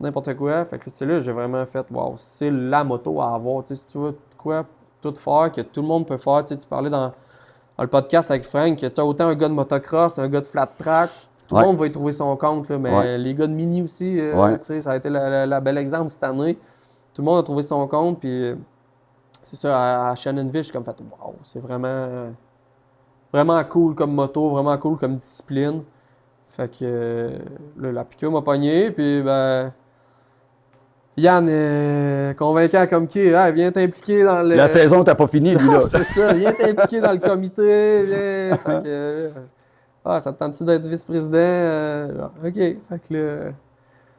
n'importe quoi. Fait que c'est là que j'ai vraiment fait, wow, c'est la moto à avoir. Tu sais, si tu veux quoi tout faire, que tout le monde peut faire. Tu sais, tu parlais dans le podcast avec Frank, que tu sais, autant un gars de motocross, un gars de flat track, tout le monde va y trouver son compte. Là, mais les gars de mini aussi, tu sais, ça a été la bel exemple cette année. Tout le monde a trouvé son compte. Puis c'est ça, à Shannonville, je suis comme fait, wow, c'est vraiment, vraiment cool comme moto, vraiment cool comme discipline. Fait que là, la piqûre m'a pogné, puis ben. Yann est convaincant comme qui, hey, viens t'impliquer dans le. La saison, t'as pas fini, lui, là. C'est ça, viens t'impliquer dans le comité, viens. Fait que, ça te tente-tu d'être vice-président? OK. Fait que là.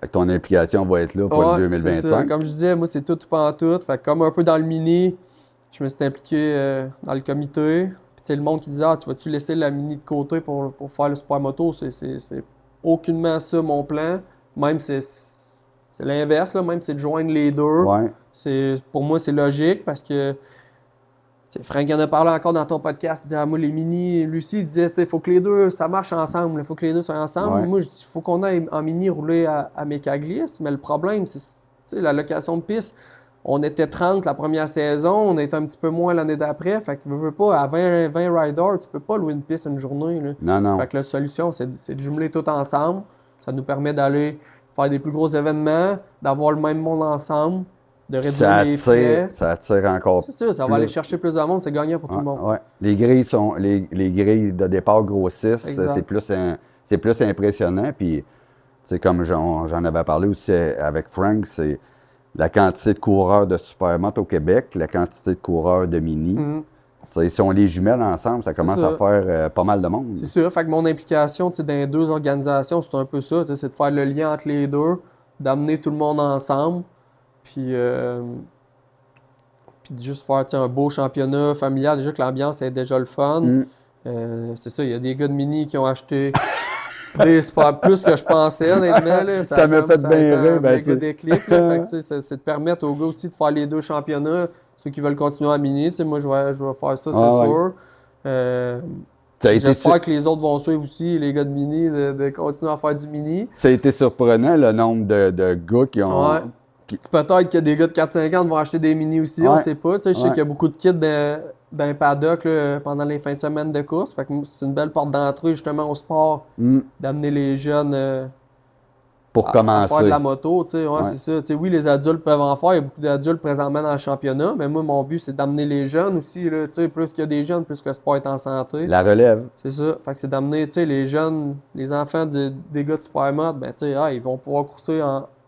Fait que ton implication va être là pour le C'est ça. 2025. Comme je disais, moi, c'est tout ou pas en tout. Fait que comme un peu dans le mini, je me suis impliqué dans le comité. Puis, tu sais, le monde qui disait, tu vas-tu laisser la mini de côté pour faire le super moto? C'est aucunement ça mon plan. Même c'est l'inverse, là. Même c'est de joindre les deux. Ouais. Pour moi, c'est logique parce que Frank en a parlé encore dans ton podcast. Il disait, moi, les mini, Lucie, il disait, il faut que les deux, ça marche ensemble. Il faut que les deux soient ensemble. Ouais. Moi, je dis, il faut qu'on aille en mini rouler à Mécaglis. Mais le problème, c'est la location de piste. On était 30 la première saison, on était un petit peu moins l'année d'après. Fait que, veux pas, à 20 riders, tu peux pas louer une piste une journée. Là. Non, non. Fait que la solution, c'est de jumeler tout ensemble. Ça nous permet d'aller faire des plus gros événements, d'avoir le même monde ensemble, de réduire les frais. Ça attire encore. C'est sûr, ça va aller chercher plus de monde, c'est gagnant pour tout le monde. Ouais. Les grilles les grilles de départ grossissent, c'est plus impressionnant. Puis, comme j'en avais parlé aussi avec Frank, c'est la quantité de coureurs de Supermoto au Québec, la quantité de coureurs de mini. T'sais, si on les jumelle ensemble, ça commence à faire pas mal de monde. C'est sûr. Fait que mon implication dans les deux organisations, c'est un peu ça. C'est de faire le lien entre les deux, d'amener tout le monde ensemble, puis de juste faire un beau championnat familial. Déjà que l'ambiance est déjà le fun. C'est ça, il y a des gars de mini qui ont acheté des sports plus que je pensais, honnêtement. Là. Ça m'a fait bien rire. Ben, déclic, là. Fait que, c'est de permettre aux gars aussi de faire les deux championnats. Ceux qui veulent continuer à mini, moi je vais faire ça, c'est sûr. J'espère que les autres vont suivre aussi, les gars de mini, de continuer à faire du mini. Ça a été surprenant le nombre de gars qui ont. Ouais. Peut-être que des gars de 4-5 ans vont acheter des mini aussi, on sait pas. Je sais qu'il y a beaucoup de kits d'un paddock là, pendant les fins de semaine de course. Fait que c'est une belle porte d'entrée justement au sport, d'amener les jeunes pour commencer. À faire de la moto. C'est ça. Oui, les adultes peuvent en faire. Il y a beaucoup d'adultes présentement dans le championnat, mais moi, mon but, c'est d'amener les jeunes aussi. Là, plus qu'il y a des jeunes, plus que le sport est en santé. La relève. C'est ça. Fait que c'est d'amener les jeunes, les enfants des gars de Supermod, ils vont pouvoir courser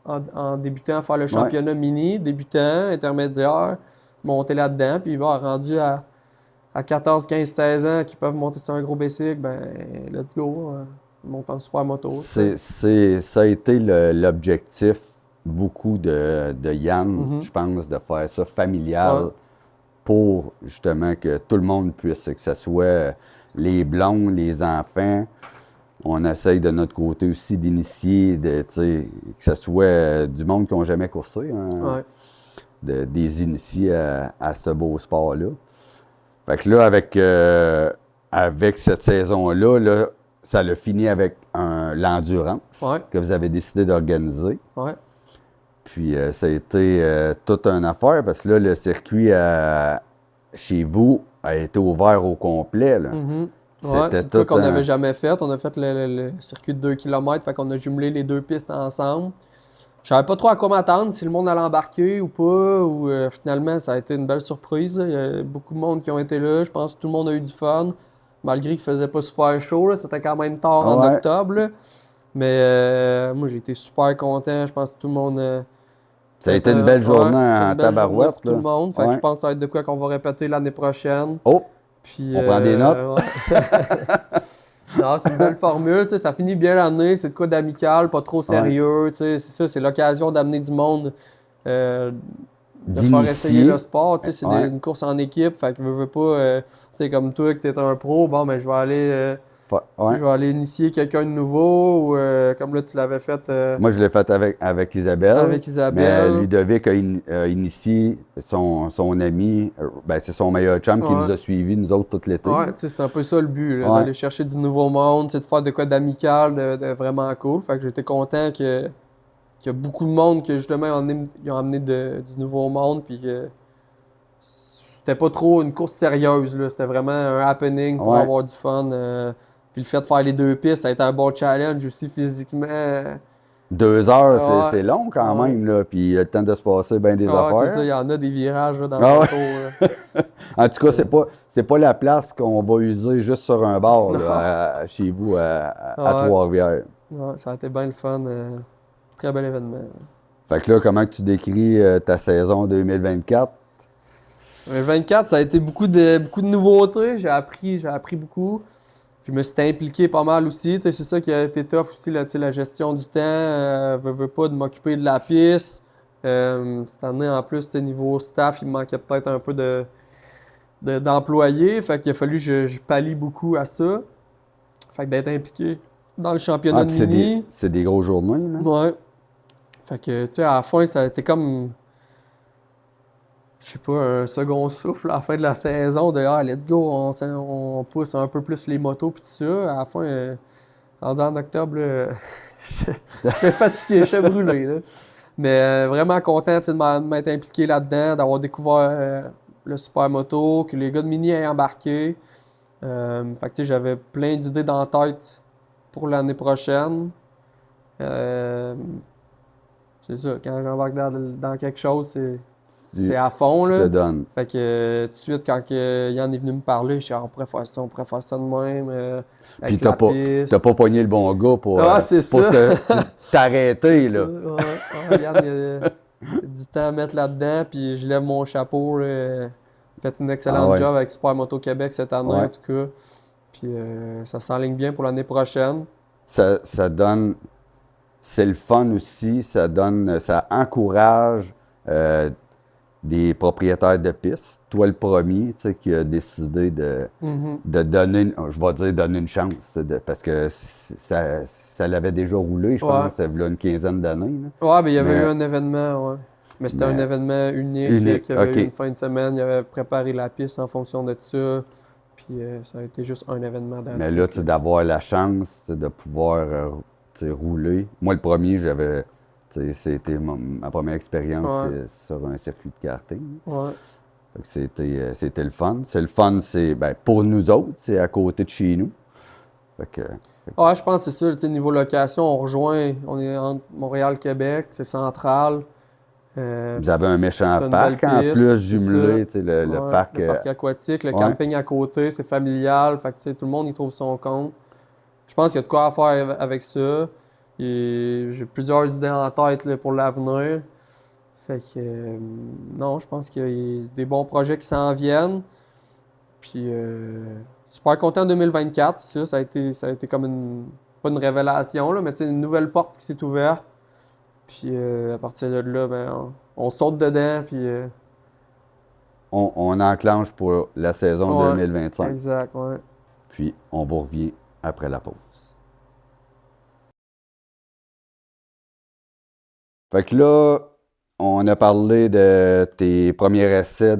en débutant, faire le championnat mini, débutant, intermédiaire, monter là-dedans, puis il va rendu à 14, 15, 16 ans qui peuvent monter sur un gros bicycle, let's go, monte en super moto. Ça a été l'objectif beaucoup de Yann, je pense, de faire ça familial pour justement que tout le monde puisse, que ce soit les blonds, les enfants. On essaye de notre côté aussi d'initier, que ce soit du monde qui n'ont jamais coursé, des initiés à ce beau sport-là. Fait que là, avec cette saison-là, là, ça l'a fini avec l'endurance que vous avez décidé d'organiser. Ouais. Puis ça a été toute une affaire parce que là, le circuit chez vous a été ouvert au complet. Là. C'est tout qu'on n'avait jamais fait. On a fait le circuit de 2 km, fait qu'on a jumelé les deux pistes ensemble. Je savais pas trop à quoi m'attendre, si le monde allait embarquer ou pas, ou finalement ça a été une belle surprise. Là. Il y a beaucoup de monde qui ont été là. Je pense que tout le monde a eu du fun, malgré qu'il faisait pas super chaud. Là. C'était quand même tard en octobre. Là. Mais moi j'ai été super content. Je pense que tout le monde... ça a été une belle journée en tabarouette. Tout le monde. Fait que je pense que ça va être de quoi qu'on va répéter l'année prochaine. Oh! Puis, on prend des notes. Non, c'est une belle formule, ça finit bien l'année, c'est de quoi d'amical, pas trop sérieux, c'est ça, c'est l'occasion d'amener du monde, de faire essayer le sport, c'est une course en équipe, fait que veux pas, comme toi que t'es un pro, bon, je vais aller initier quelqu'un de nouveau, ou comme là tu l'avais fait. Moi je l'ai fait avec Isabelle. Avec Isabelle. Mais Ludovic a initié son ami, c'est son meilleur chum qui nous a suivis, nous autres, tout l'été. Ouais, c'est un peu ça le but, d'aller chercher du nouveau monde, de faire de quoi d'amical, de vraiment cool. Fait que j'étais content qu'il y a beaucoup de monde que justement ils ont amené du nouveau monde, puis que c'était pas trop une course sérieuse, là. C'était vraiment un happening pour avoir du fun. Puis le fait de faire les deux pistes, ça a été un bon challenge aussi physiquement. 2 heures, c'est long quand même, là. Puis il y a le temps de se passer bien des affaires. C'est ça, il y en a des virages là, dans le moto. En tout cas, c'est pas la place qu'on va user juste sur un bar là, chez vous à Trois-Rivières. Ouais, ça a été bien le fun. Très bel événement. Fait que là, comment tu décris ta saison 2024? 2024, ça a été beaucoup de nouveautés. J'ai appris beaucoup. Je me suis impliqué pas mal aussi. C'est ça qui a été tough aussi, là, la gestion du temps. Veux pas de m'occuper de la piste. Cette année, en plus, niveau staff, il me manquait peut-être un peu d'employés. Fait qu'il a fallu que je pallie beaucoup à ça. Fait que d'être impliqué dans le championnat de mini. C'est des grosses journées, là. Ouais. Fait que, à la fin, ça a été comme... Je sais pas, un second souffle à la fin de la saison, de let's go, on pousse un peu plus les motos puis tout ça. À la fin, rendu en octobre, je suis fatigué, je suis brûlé. Là. Mais vraiment content de m'être impliqué là-dedans, d'avoir découvert le super moto, que les gars de mini aient embarqué. Fait que j'avais plein d'idées dans la tête pour l'année prochaine. C'est ça, quand j'embarque dans quelque chose, c'est à fond, là. Tu te donnes. Fait que tout de suite, quand Yann est venu me parler, je suis on pourrait faire ça de même. Puis t'as pas pogné le bon gars pour t'arrêter, là. Yann, il a du temps à mettre là-dedans, puis je lève mon chapeau. Là. fait une excellente ouais. job avec Supermoto Québec cette année, Ouais. en tout cas. Puis ça s'enligne bien pour l'année prochaine. Ça donne, c'est le fun aussi, ça encourage des propriétaires de pistes. Toi, le premier, tu sais, qui a décidé Mhm. de donner, je vais dire donner une chance, parce que ça l'avait déjà roulé, je Ouais. pense, il y a une quinzaine d'années. Là. Ouais, ben il y avait eu Mais un événement, ouais. Mais c'était un mais événement unique, unique, qui avait eu une OK. fin de semaine. Il avait préparé la piste en fonction de ça. Puis ça a été juste un événement Mais là, tu d'antique. sais, d'avoir la chance tu sais, de pouvoir tu sais, rouler. Moi, le premier, tu sais, c'était ma première expérience Ouais, sur un circuit de karting. ouais. Fait que c'était le fun. C'est le fun, c'est ben, pour nous autres, c'est à côté de chez nous. Fait que, Ouais, je pense que c'est ça. Tu sais, niveau location, on est entre Montréal-Québec, c'est central. vous avez un méchant C'est une belle parc en piste, plus c'est ça. jumelé, tu sais, le Ouais, parc. le parc aquatique, le Ouais. camping à côté, c'est familial. Fait que, tu sais, tout le monde y trouve son compte. Je pense qu'il y a de quoi à faire avec ça. Et j'ai plusieurs idées en tête là, pour l'avenir. Fait que, non, je pense qu'il y a des bons projets qui s'en viennent. Puis, super content 2024, c'est ça. Ça a été comme pas une révélation, là, mais tu sais, une nouvelle porte qui s'est ouverte. Puis, à partir de là, ben, on saute dedans. Puis, On enclenche pour la saison ouais, 2025. exact, ouais. Puis on vous revient après la pause. Fait que là, on a parlé de tes premiers essais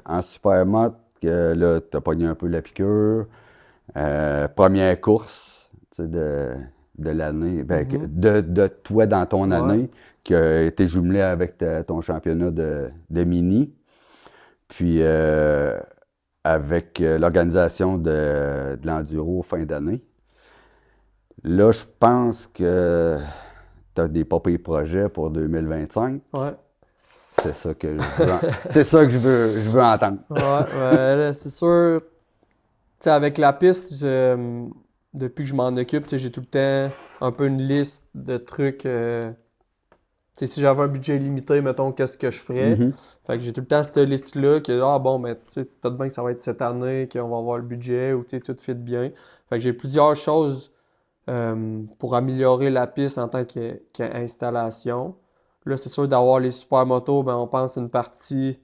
en supermoto, que là, t'as pogné un peu la piqûre. Première course tu sais, de l'année, ben, Mhm. de toi dans ton Ouais. année, qui a été jumelé avec ton championnat de mini. Puis avec l'organisation de l'enduro fin d'année. Là, je pense que tu as des pas pires projets pour 2025. Ouais. C'est ça que je veux, c'est ça que je veux entendre. Ouais, ouais, là, c'est sûr. Tu sais, avec la piste, depuis que je m'en occupe, tu sais, j'ai tout le temps un peu une liste de trucs. Tu sais, si j'avais un budget limité, mettons, qu'est-ce que je ferais? Mhm. Fait que j'ai tout le temps cette liste-là que, ah bon, mais tu sais, peut-être bien que ça va être cette année, qu'on va avoir le budget, ou tu sais, tout fit bien. Fait que j'ai plusieurs choses pour améliorer la piste en tant qu'installation. Là, c'est sûr d'avoir les supermotos, ben, on pense une partie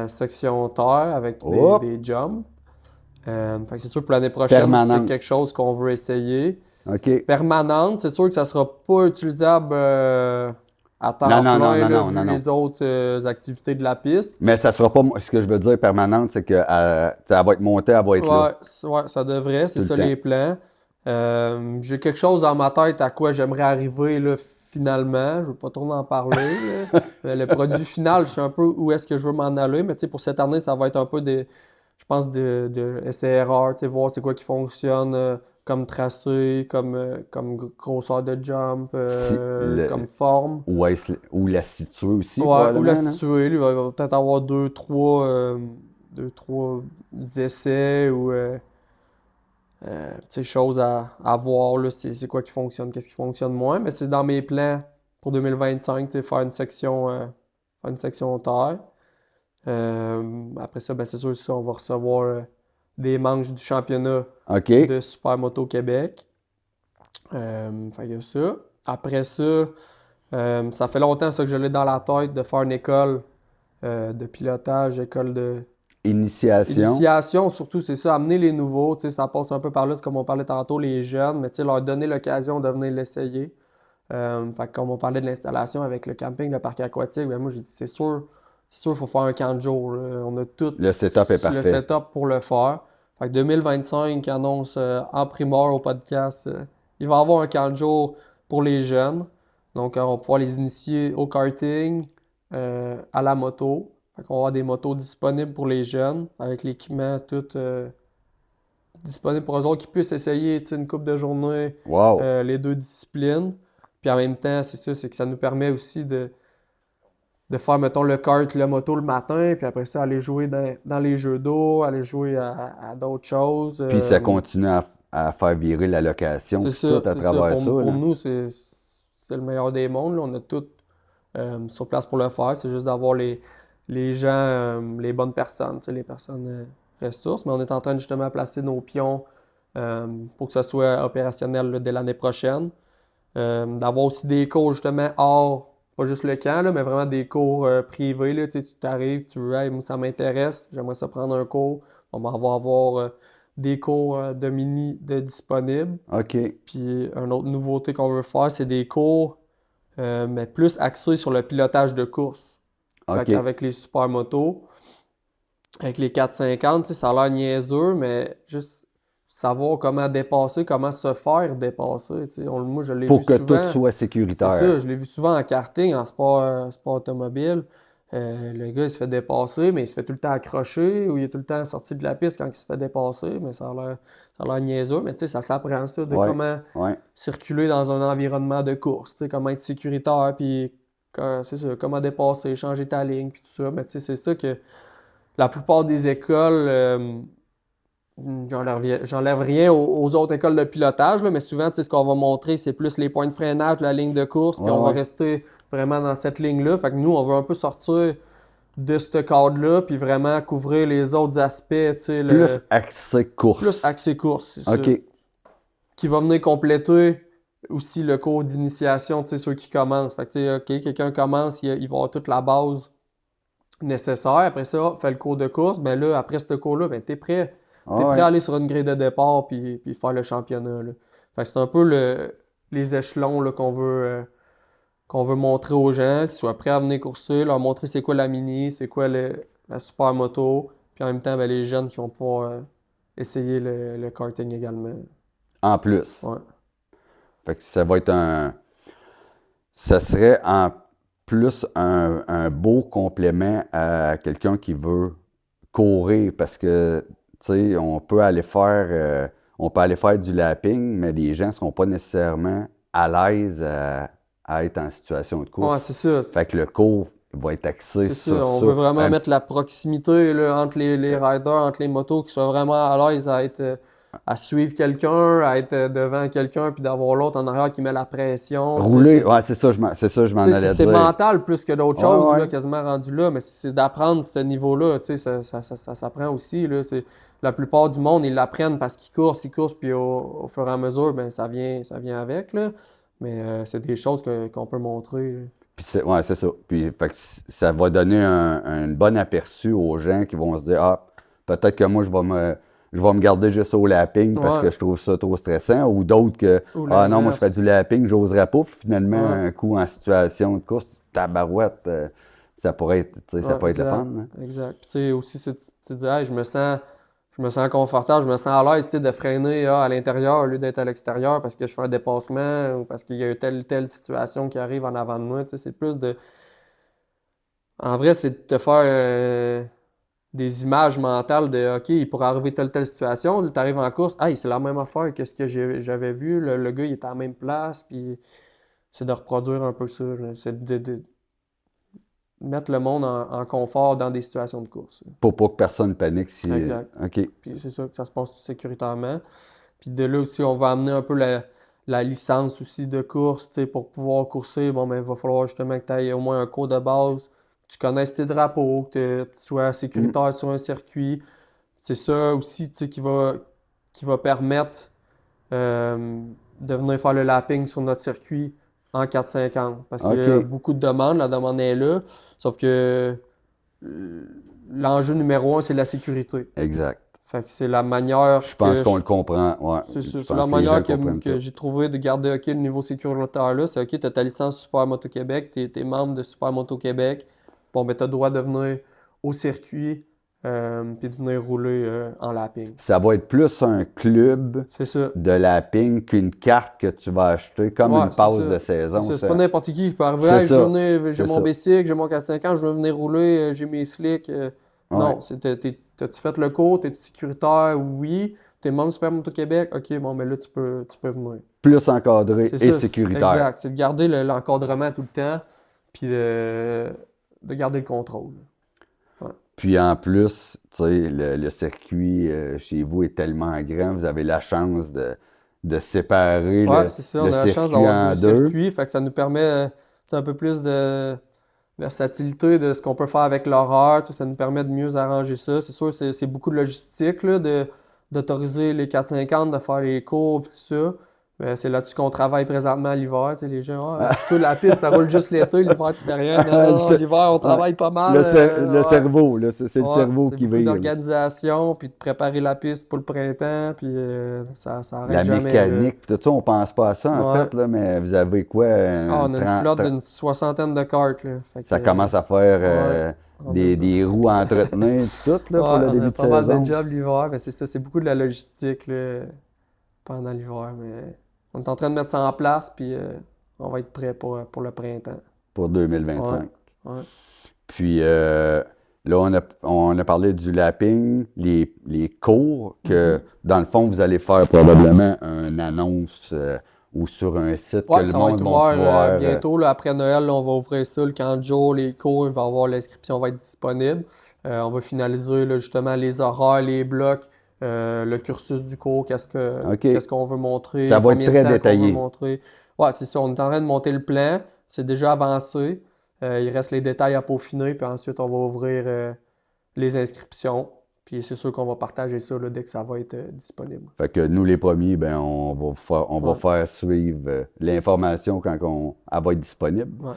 section terre avec Hop! des jumps. Fait que c'est sûr pour l'année prochaine, c'est Permanente. quelque chose qu'on veut essayer. OK. Permanente, c'est sûr que ça sera pas utilisable à Non, temps non, non, plein, non, là, non, non, vu non. les autres activités de la piste. Mais ça sera pas. Ce que je veux dire permanente, c'est que elle va être montée, elle va être là. Ouais, ouais, ça devrait, c'est Tout le ça temps. les plans. J'ai quelque chose dans ma tête à quoi j'aimerais arriver là, finalement. Je veux pas trop en parler, là. Mais le produit final, je sais un peu où est-ce que je veux m'en aller. Mais tu sais, pour cette année, ça va être un peu je pense, de essai-erreur, tu sais, voir c'est quoi qui fonctionne comme tracé, comme grosseur de jump, Si, comme forme. ou la situer aussi, Ouais, où la probablement. Là. situer. Lui, il va peut-être avoir deux, trois essais ou tu sais, choses à voir, là, c'est quoi qui fonctionne, qu'est-ce qui fonctionne moins. Mais c'est dans mes plans pour 2025, tu sais, faire une section terre. Après ça, ben, c'est sûr ça, on va recevoir des manches du championnat OK. de Supermoto Québec. Fait que ça. Après ça, ça fait longtemps ça, que je l'ai dans la tête de faire une école de pilotage, école de Initiation. initiation, surtout, c'est ça, amener les nouveaux, tu sais, ça passe un peu par là, c'est comme on parlait tantôt, les jeunes, mais tu sais, leur donner l'occasion de venir l'essayer. Fait que comme on parlait de l'installation avec le camping, le parc aquatique, ben moi j'ai dit c'est sûr, il faut faire un camp de jour, là. On a tout Le setup est le parfait. setup pour le faire. Fait que 2025 annonce en primeur au podcast, il va y avoir un camp de jour pour les jeunes. Donc on va pouvoir les initier au karting, à la moto. Fait qu'on va avoir des motos disponibles pour les jeunes, avec l'équipement tout disponible pour eux autres qui puissent essayer tu sais, une coupe de journée Wow. les deux disciplines. Puis en même temps, c'est ça, c'est que ça nous permet aussi de faire, mettons, le kart, la moto le matin, puis après ça, aller jouer dans les jeux d'eau, aller jouer à d'autres choses. Puis ça continue à faire virer la location, puis tout à C'est ça. travers ça. Pour Là. nous, c'est le meilleur des mondes, là. On a tout sur place pour le faire. C'est juste d'avoir les gens, les bonnes personnes, tu sais, les personnes ressources. Mais on est en train de justement placer nos pions pour que ça soit opérationnel là, dès l'année prochaine. D'avoir aussi des cours justement hors, pas juste le camp, là, mais vraiment des cours privés. Là, tu sais, tu t'arrives, tu veux, hey, moi, ça m'intéresse, j'aimerais ça prendre un cours. On va avoir des cours de mini de disponibles. OK. Puis une autre nouveauté qu'on veut faire, c'est des cours, mais plus axés sur le pilotage de course. Fait OK. qu'avec les supermotos, avec les 450, tu sais, ça a l'air niaiseux, mais juste savoir comment dépasser, comment se faire dépasser. Tu sais. Moi, je l'ai vu Pour que souvent. tout soit C'est sécuritaire. ça, je l'ai vu souvent en karting, en sport automobile. Le gars, il se fait dépasser, mais il se fait tout le temps accrocher ou il est tout le temps sorti de la piste quand il se fait dépasser, mais ça a l'air niaiseux. Mais tu sais, ça s'apprend ça, de Ouais. comment Ouais. circuler dans un environnement de course, tu sais, comment être sécuritaire, puis c'est ça, comment dépasser, changer ta ligne, puis tout ça. Mais tu sais, c'est ça que la plupart des écoles, j'enlève rien aux autres écoles de pilotage, là, mais souvent, tu sais, ce qu'on va montrer, c'est plus les points de freinage, la ligne de course, puis Ouais, on va ouais. rester vraiment dans cette ligne-là. Fait que nous, on veut un peu sortir de ce cadre-là, puis vraiment couvrir les autres aspects, tu sais, Plus accès course. plus axé course, c'est OK. ça. Qui va venir compléter aussi le cours d'initiation, tu sais, ceux qui commencent. Fait que, tu sais, OK, quelqu'un commence, il va avoir toute la base nécessaire. Après ça, fait le cours de course. Ben là, après ce cours-là, ben t'es prêt. T'es prêt à aller sur une grille de départ puis faire le championnat, là. Fait que c'est un peu les échelons là, qu'on veut montrer aux gens, qu'ils soient prêts à venir courser, leur montrer c'est quoi la mini, c'est quoi la super moto. Puis en même temps, ben, les jeunes qui vont pouvoir essayer le karting également. En plus. Ouais. Fait que ça va être ça serait en plus un beau complément à quelqu'un qui veut courir parce que, tu sais, on peut aller faire du lapping, mais les gens ne seront pas nécessairement à l'aise à être en situation de Ouais, course. c'est ça. Fait que le cours va être axé C'est sur ça. On ça. veut vraiment mettre la proximité là, entre les riders, entre les motos, qu'ils soient vraiment à l'aise à suivre quelqu'un, à être devant quelqu'un, puis d'avoir l'autre en arrière qui met la pression. Rouler, ouais, c'est ça, je m'en allais C'est dire. mental plus que d'autres Ouais, choses, ouais. là, quasiment rendu là, mais c'est d'apprendre ce niveau-là, tu sais, ça s'apprend aussi, là, la plupart du monde, ils l'apprennent parce qu'ils courent, puis au fur et à mesure, ben, ça vient avec, là, mais c'est des choses qu'on peut montrer, là. Puis c'est ça. Puis fait que ça va donner un bon aperçu aux gens qui vont se dire ah, peut-être que moi je vais me garder juste au lapping parce Ouais. que je trouve ça trop stressant, ou d'autres que Ou ah non, moi je fais l'inverse. du lapping, j'oserais pas, puis finalement Ouais. un coup en situation de course, tabarouette, ça pourrait être, tu sais, ça Ouais, pourrait être le exact, fun. Hein. exact. Puis tu sais, aussi, c'est de dire, hey, je me sens confortable, je me sens à l'aise, tu sais, de freiner à l'intérieur au lieu d'être à l'extérieur parce que je fais un dépassement ou parce qu'il y a telle situation qui arrive en avant de moi. Tu sais, c'est plus de. En vrai, c'est de te faire des images mentales de OK, il pourrait arriver telle situation. Tu arrives en course, hey, c'est la même affaire que ce que j'avais vu. Le gars, il est à la même place. Puis c'est de reproduire un peu ça, là. C'est de mettre le monde en confort dans des situations de course. Pour pas que personne panique si. Exact. OK. Puis c'est sûr que ça se passe tout sécuritairement. Puis de là aussi, on va amener un peu la licence aussi de course, tu sais, pour pouvoir courser. Bon, ben, il va falloir justement que tu aies au moins un cours de base, que tu connaisses tes drapeaux, que tu sois sécuritaire sur un circuit. C'est ça aussi, tu sais, qui va permettre de venir faire le lapping sur notre circuit en 450. Parce qu'il y a OK. beaucoup de demandes, la demande est là. Sauf que l'enjeu numéro un, c'est la sécurité. Exact. Fait que c'est la manière Je pense que qu'on le comprend. Ouais. c'est Je ça. pense C'est la que les gens manière comprennent que tout. j'ai trouvé de garder OK le niveau sécuritaire là. C'est OK, tu as ta licence Super Moto Québec, tu es membre de Super Moto Québec. Bon, ben, tu as le droit de venir au circuit puis de venir rouler en lapping. Ça va être plus un club C'est ça. de lapping qu'une carte que tu vas acheter comme Ouais, une c'est passe ça. de saison. C'est ça. C'est pas n'importe qui peut arriver. C'est Hey, ça. j'ai C'est mon ça. bicycle, j'ai mon 450, je veux venir rouler, j'ai mes slicks. Ouais. Non, t'as-tu fait le cours, t'es-tu sécuritaire? Oui. T'es membre du Super Moto Québec? OK, bon, mais là, tu peux venir. Plus encadré C'est et ça, sécuritaire. exact. C'est de garder l'encadrement tout le temps, puis de garder le contrôle. Puis en plus, tu sais, le circuit chez vous est tellement grand, vous avez la chance de séparer Ouais, c'est ça. On le a la chance circuit d'avoir en deux deux. circuits, fait que ça nous permet un peu plus de versatilité de ce qu'on peut faire avec l'horaire. Ça nous permet de mieux arranger ça. C'est sûr, c'est beaucoup de logistique là, d'autoriser les 450, de faire les cours et tout ça. Mais c'est là-dessus qu'on travaille présentement l'hiver. Les gens, toi, la piste, ça roule juste l'été, l'hiver, tu fais rien. Non, l'hiver, on travaille pas mal. Le cerveau, là, c'est le cerveau qui vire. C'est beaucoup vire. d'organisation, puis de préparer la piste pour le printemps, puis ça arrête La jamais. mécanique, puis tout ça, on pense pas à ça, en fait, là, mais vous avez quoi? On a une flotte d'une 60aine de karts. Là. Ça commence à faire des roues à entretenir, tout, là, pour le début de saison. On a pas mal de jobs l'hiver, mais c'est ça, c'est beaucoup de la logistique là, pendant l'hiver, mais on est en train de mettre ça en place, puis on va être prêt pour le printemps. Pour 2025. Ouais. Puis là, on a parlé du lapping, les cours, que dans le fond, vous allez faire probablement une annonce ou sur un site que le monde va pouvoir... bientôt, là, après Noël, là, on va ouvrir ça le 15 jours, les cours, il va y avoir l'inscription va être disponible. On va finaliser là, justement les horaires, les blocs. Le cursus du cours, qu'est-ce qu'on veut montrer. Ça va être très détaillé. Ouais, c'est ça. On est en train de monter le plan. C'est déjà avancé. Il reste les détails à peaufiner. Puis ensuite, on va ouvrir les inscriptions. Puis c'est sûr qu'on va partager ça là, dès que ça va être disponible. Fait que nous, les premiers, ben, on va faire suivre l'information quand elle va être disponible. Ouais.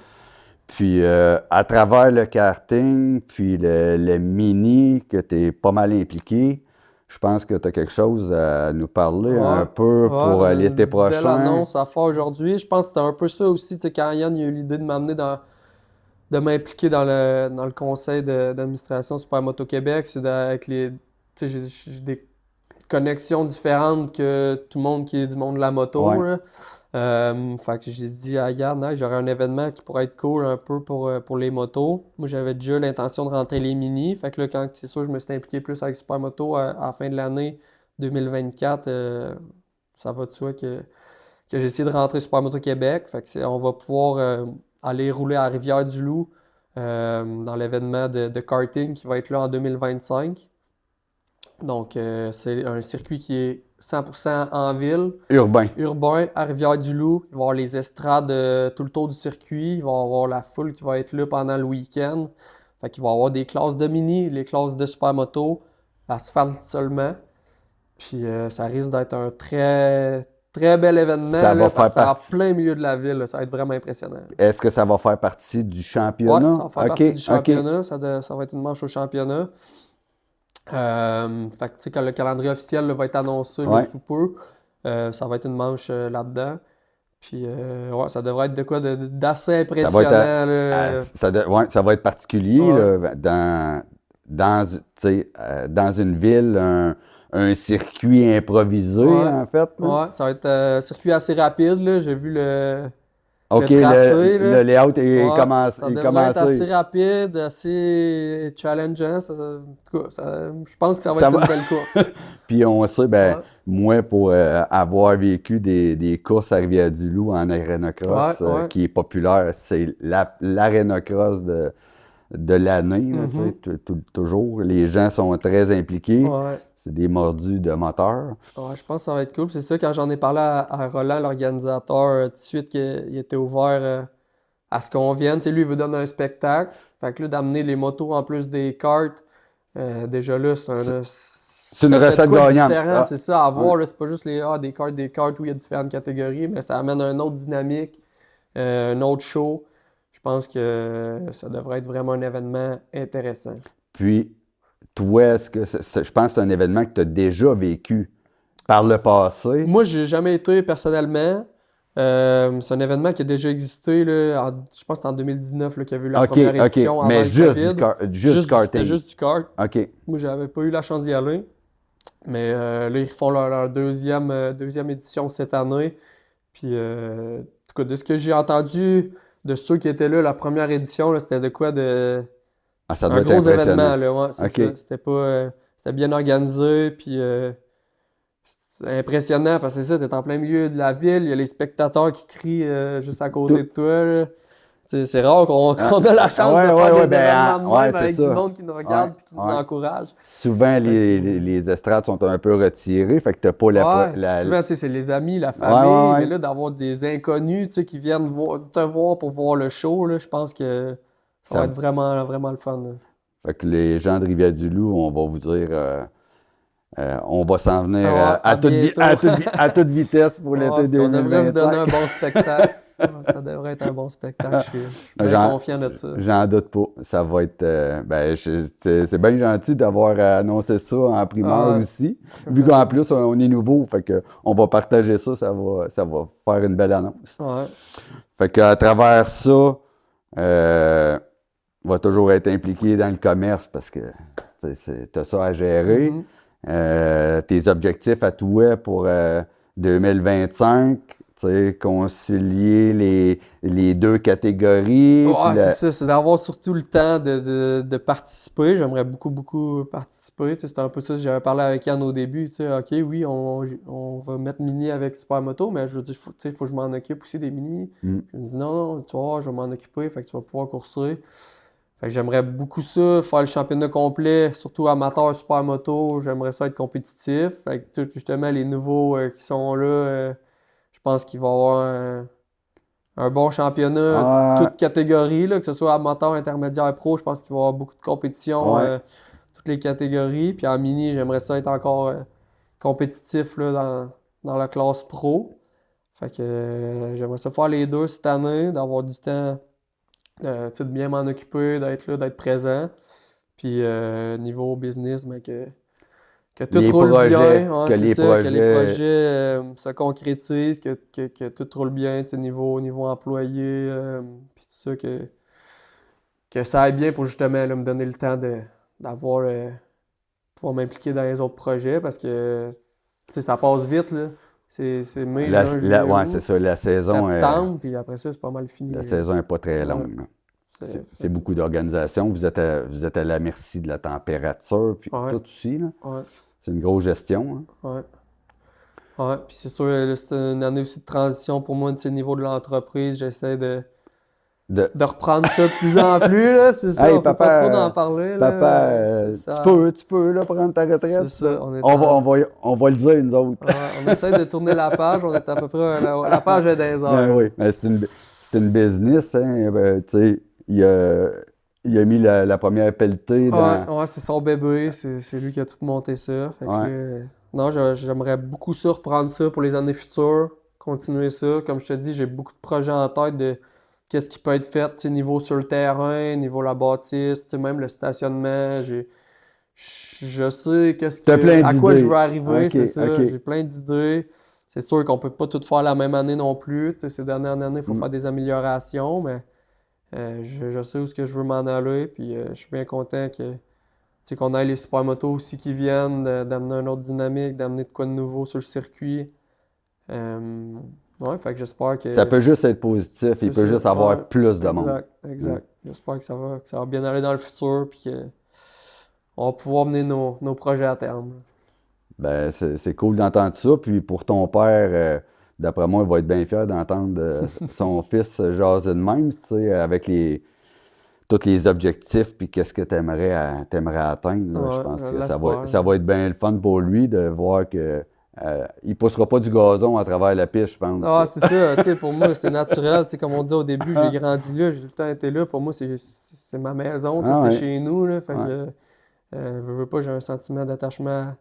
Puis à travers le karting, puis le mini, que tu es pas mal impliqué, je pense que tu as quelque chose à nous parler un peu pour l'été prochain. Belle annonce à faire aujourd'hui. Je pense que c'était un peu ça aussi, quand Yann a eu l'idée de m'amener de m'impliquer dans le conseil d'administration Supermoto Québec. C'est avec j'ai des connexions différentes que tout le monde qui est du monde de la moto. Ouais. Fait que j'ai dit à Yann, j'aurais un événement qui pourrait être cool un peu pour les motos. Moi, j'avais déjà l'intention de rentrer les mini. Fait que là, quand c'est sûr, je me suis impliqué plus avec Supermoto à la fin de l'année 2024. Ça va de soi que j'ai essayé de rentrer Supermoto Québec. Fait que on va pouvoir aller rouler à Rivière-du-Loup dans l'événement de karting qui va être là en 2025. Donc, c'est un circuit qui est 100% en ville. Urbain, à Rivière-du-Loup. Il va y avoir les estrades tout le tour du circuit. Il va y avoir la foule qui va être là pendant le week-end. Fait qu'il va y avoir des classes de mini, les classes de supermoto, asphalte seulement. Puis ça risque d'être un très, très bel événement. Ça va faire faire en plein milieu de la ville. Là. Ça va être vraiment impressionnant. Est-ce que ça va faire partie du championnat? Oui, ça va faire partie du championnat. Ça va être une manche au championnat. Fait que, quand le calendrier officiel là, va être annoncé sous peu, ça va être une manche là-dedans. Puis ça devrait être de quoi d'assez impressionnant. Ça va être particulier là, dans une ville, un circuit improvisé en fait. Oui, ça va être un circuit assez rapide. Là. J'ai vu le tracé, le layout est commencé. Ça devrait être assez rapide, assez challengeant. Je pense que ça va être une belle course. Puis on sait, moi, pour avoir vécu des courses à Rivière-du-Loup en arénocross, qui est populaire, c'est l'arénocross de l'année, toujours. Les gens sont très impliqués. Ouais. C'est des mordus de moteur. Ouais, je pense que ça va être cool. C'est ça, quand j'en ai parlé à Roland, l'organisateur, tout de suite qu'il était ouvert à ce qu'on vienne. Lui, il veut donner un spectacle. Fait que là, d'amener les motos en plus des karts, déjà là, c'est une recette gagnante. C'est ça, à voir. C'est pas juste des karts où il y a différentes catégories, mais ça amène une autre dynamique, un autre show. Je pense que ça devrait être vraiment un événement intéressant. Puis, toi, je pense que c'est un événement que tu as déjà vécu par le passé? Moi, j'ai jamais été personnellement. C'est un événement qui a déjà existé, là, je pense que c'était en 2019 qu'il y a eu la première édition avant mais le juste COVID. juste karting. C'était juste du kart. OK. Moi, j'avais pas eu la chance d'y aller. Mais là, ils font leur deuxième édition cette année. Puis, en tout cas, de ce que j'ai entendu de ceux qui étaient là, la première édition, là, c'était de quoi de... ça doit un être gros événement, là, c'est ça. C'était pas... c'était bien organisé, puis c'est impressionnant, parce que c'est ça, t'es en plein milieu de la ville, il y a les spectateurs qui crient juste à côté de toi, là. C'est rare qu'on a la chance de faire des événements de même avec du monde qui nous regarde et qui nous encourage. Souvent, les estrades sont un peu retirées, fait que t'as pas souvent, c'est les amis, la famille, mais là, d'avoir des inconnus qui viennent te voir pour voir le show, là, je pense que Ça va être vraiment, vraiment le fun. Là. Fait que les gens de Rivière-du-Loup, on va vous dire, on va s'en venir à toute vitesse pour l'été 2025. On devrait vous donner un bon spectacle. Ça devrait être un bon spectacle. Je suis bien confiant de ça. J'en doute pas. Ça va être. C'est bien gentil d'avoir annoncé ça en primeur ici. Vu qu'en plus, on est nouveau, fait que on va partager ça. Ça va faire une belle annonce. Ouais. Fait qu'à travers ça, va toujours être impliqué dans le commerce parce que tu as ça à gérer. Tes objectifs à toi pour 2025, concilier les deux catégories. C'est ça, c'est d'avoir surtout le temps de participer. J'aimerais beaucoup, beaucoup participer. C'était un peu ça, j'avais parlé avec Yann au début. OK, oui, on va mettre mini avec Supermoto, mais je veux dire, faut que je m'en occupe aussi des mini. Je me dis non, tu vois, je vais m'en occuper, fait que tu vas pouvoir courser. Fait que j'aimerais beaucoup ça, faire le championnat complet, surtout amateur Supermoto. J'aimerais ça être compétitif. Fait que justement, les nouveaux qui sont là, je pense qu'il va y avoir un bon championnat, toutes catégories, là, que ce soit amateur, intermédiaire, pro. Je pense qu'il va y avoir beaucoup de compétition, toutes les catégories. Puis en mini, j'aimerais ça être encore compétitif là, dans la classe pro. Fait que j'aimerais ça faire les deux cette année, d'avoir du temps. De bien m'en occuper, d'être là, d'être présent. Puis niveau business, mais que tout roule bien. Que les projets se concrétisent, que tout roule bien, niveau employé. Puis tout ça, que ça aille bien pour justement là, me donner le temps d'avoir pouvoir m'impliquer dans les autres projets parce que ça passe vite. Là. C'est mai, juin, juillet, c'est ça, la saison septembre, puis après ça, c'est pas mal fini. La saison n'est pas très longue. C'est beaucoup d'organisation. Vous êtes à la merci de la température, puis tout aussi. Là. C'est une grosse gestion. Hein. Ouais, puis c'est sûr, c'est une année aussi de transition pour moi, au niveau de l'entreprise. J'essaie de reprendre ça de plus en plus, là, c'est ça, on peut pas trop en parler. Papa, tu peux là, prendre ta retraite. C'est ça, on va le dire, nous autres. On essaie de tourner la page, on est à peu près la page est des heures. Oui, mais c'est une business, hein, tu sais, il a mis la première pelletée dans... Ouais, c'est son bébé, c'est lui qui a tout monté ça. Fait que, non, j'aimerais beaucoup ça, reprendre ça pour les années futures, continuer ça. Comme je te dis, j'ai beaucoup de projets en tête de qu'est-ce qui peut être fait, niveau sur le terrain, niveau la bâtisse, même le stationnement. Je sais à quoi je veux arriver, c'est ça. J'ai plein d'idées. C'est sûr qu'on peut pas tout faire la même année non plus. Ces dernières années, il faut faire des améliorations, mais je sais où est-ce que je veux m'en aller. Puis je suis bien content qu'on ait les supermotos aussi qui viennent, d'amener une autre dynamique, d'amener de quoi de nouveau sur le circuit. Fait que j'espère que... Ça peut juste être positif, il peut juste avoir plus de monde. Exact. J'espère que ça va bien aller dans le futur, puis qu'on va pouvoir mener nos projets à terme. Ben, c'est cool d'entendre ça, puis pour ton père, d'après moi, il va être bien fier d'entendre son fils jaser de même, tu sais, avec tous les objectifs, puis qu'est-ce que tu aimerais atteindre. Là. Je pense que ça va être bien le fun pour lui de voir que il poussera pas du gazon à travers la piste, je pense. C'est ça. Pour moi, c'est naturel. Comme on dit au début, j'ai grandi là, j'ai tout le temps été là. Pour moi, c'est ma maison, c'est chez nous. Là, fait que, veux pas, j'ai un sentiment d'attachement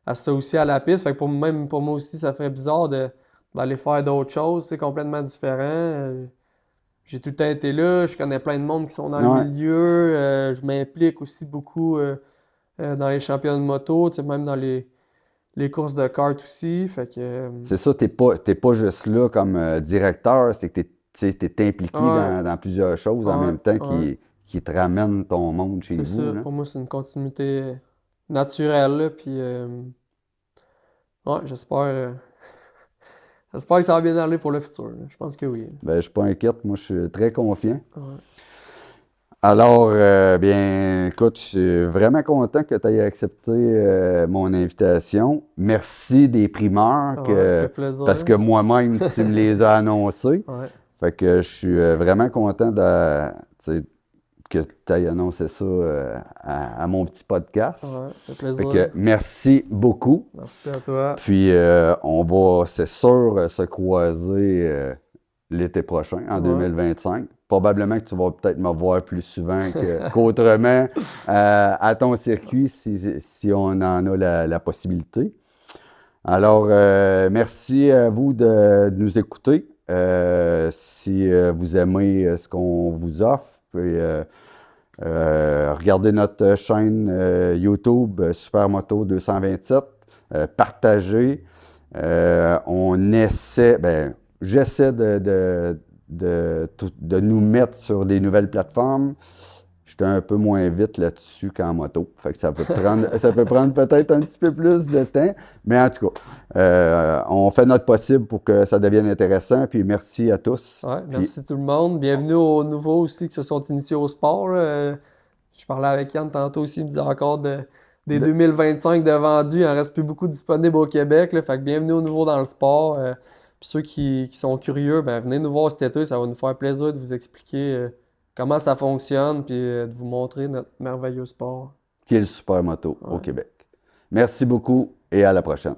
à ça aussi, à la piste. Fait que pour moi aussi, ça ferait bizarre d'aller faire d'autres choses, complètement différents. J'ai tout le temps été là, je connais plein de monde qui sont dans le milieu. Je m'implique aussi beaucoup dans les championnats de moto, même dans les courses de kart aussi, fait que... C'est ça, t'es pas juste là comme directeur, c'est que t'es impliqué dans plusieurs choses en même temps qui te ramènent ton monde chez vous. C'est ça, là. pour moi c'est une continuité naturelle, là, puis j'espère que ça va bien aller pour le futur, là. Je pense que oui. Ben, je suis pas inquiète, moi je suis très confiant. Alors, bien, écoute, je suis vraiment content que tu aies accepté mon invitation. Merci des primeurs, ça fait plaisir, parce que moi-même, tu me les as annoncés. Fait que je suis vraiment content que tu aies annoncé ça à mon petit podcast. Ça fait plaisir. Fait que merci beaucoup. Merci à toi. Puis, on va, c'est sûr, se croiser l'été prochain, en 2025. probablement que tu vas peut-être me voir plus souvent qu'autrement à ton circuit si on en a la possibilité. Alors, merci à vous de nous écouter. Si vous aimez ce qu'on vous offre, puis, regardez notre chaîne YouTube Supermoto 227, partagez. J'essaie de nous mettre sur des nouvelles plateformes. J'étais un peu moins vite là-dessus qu'en moto. Fait que ça peut prendre peut-être un petit peu plus de temps. Mais en tout cas, on fait notre possible pour que ça devienne intéressant. Puis merci à tous. Ouais, merci tout le monde. Bienvenue aux nouveaux aussi qui se sont initiés au sport, là. Je parlais avec Yann tantôt aussi, il me disait encore des 2025 de vendus. Il en reste plus beaucoup disponibles au Québec, là. Fait que bienvenue aux nouveaux dans le sport. Puis ceux qui sont curieux, ben venez nous voir cet été. Ça va nous faire plaisir de vous expliquer comment ça fonctionne, puis de vous montrer notre merveilleux sport. Qui est le Supermoto au Québec. Merci beaucoup et à la prochaine.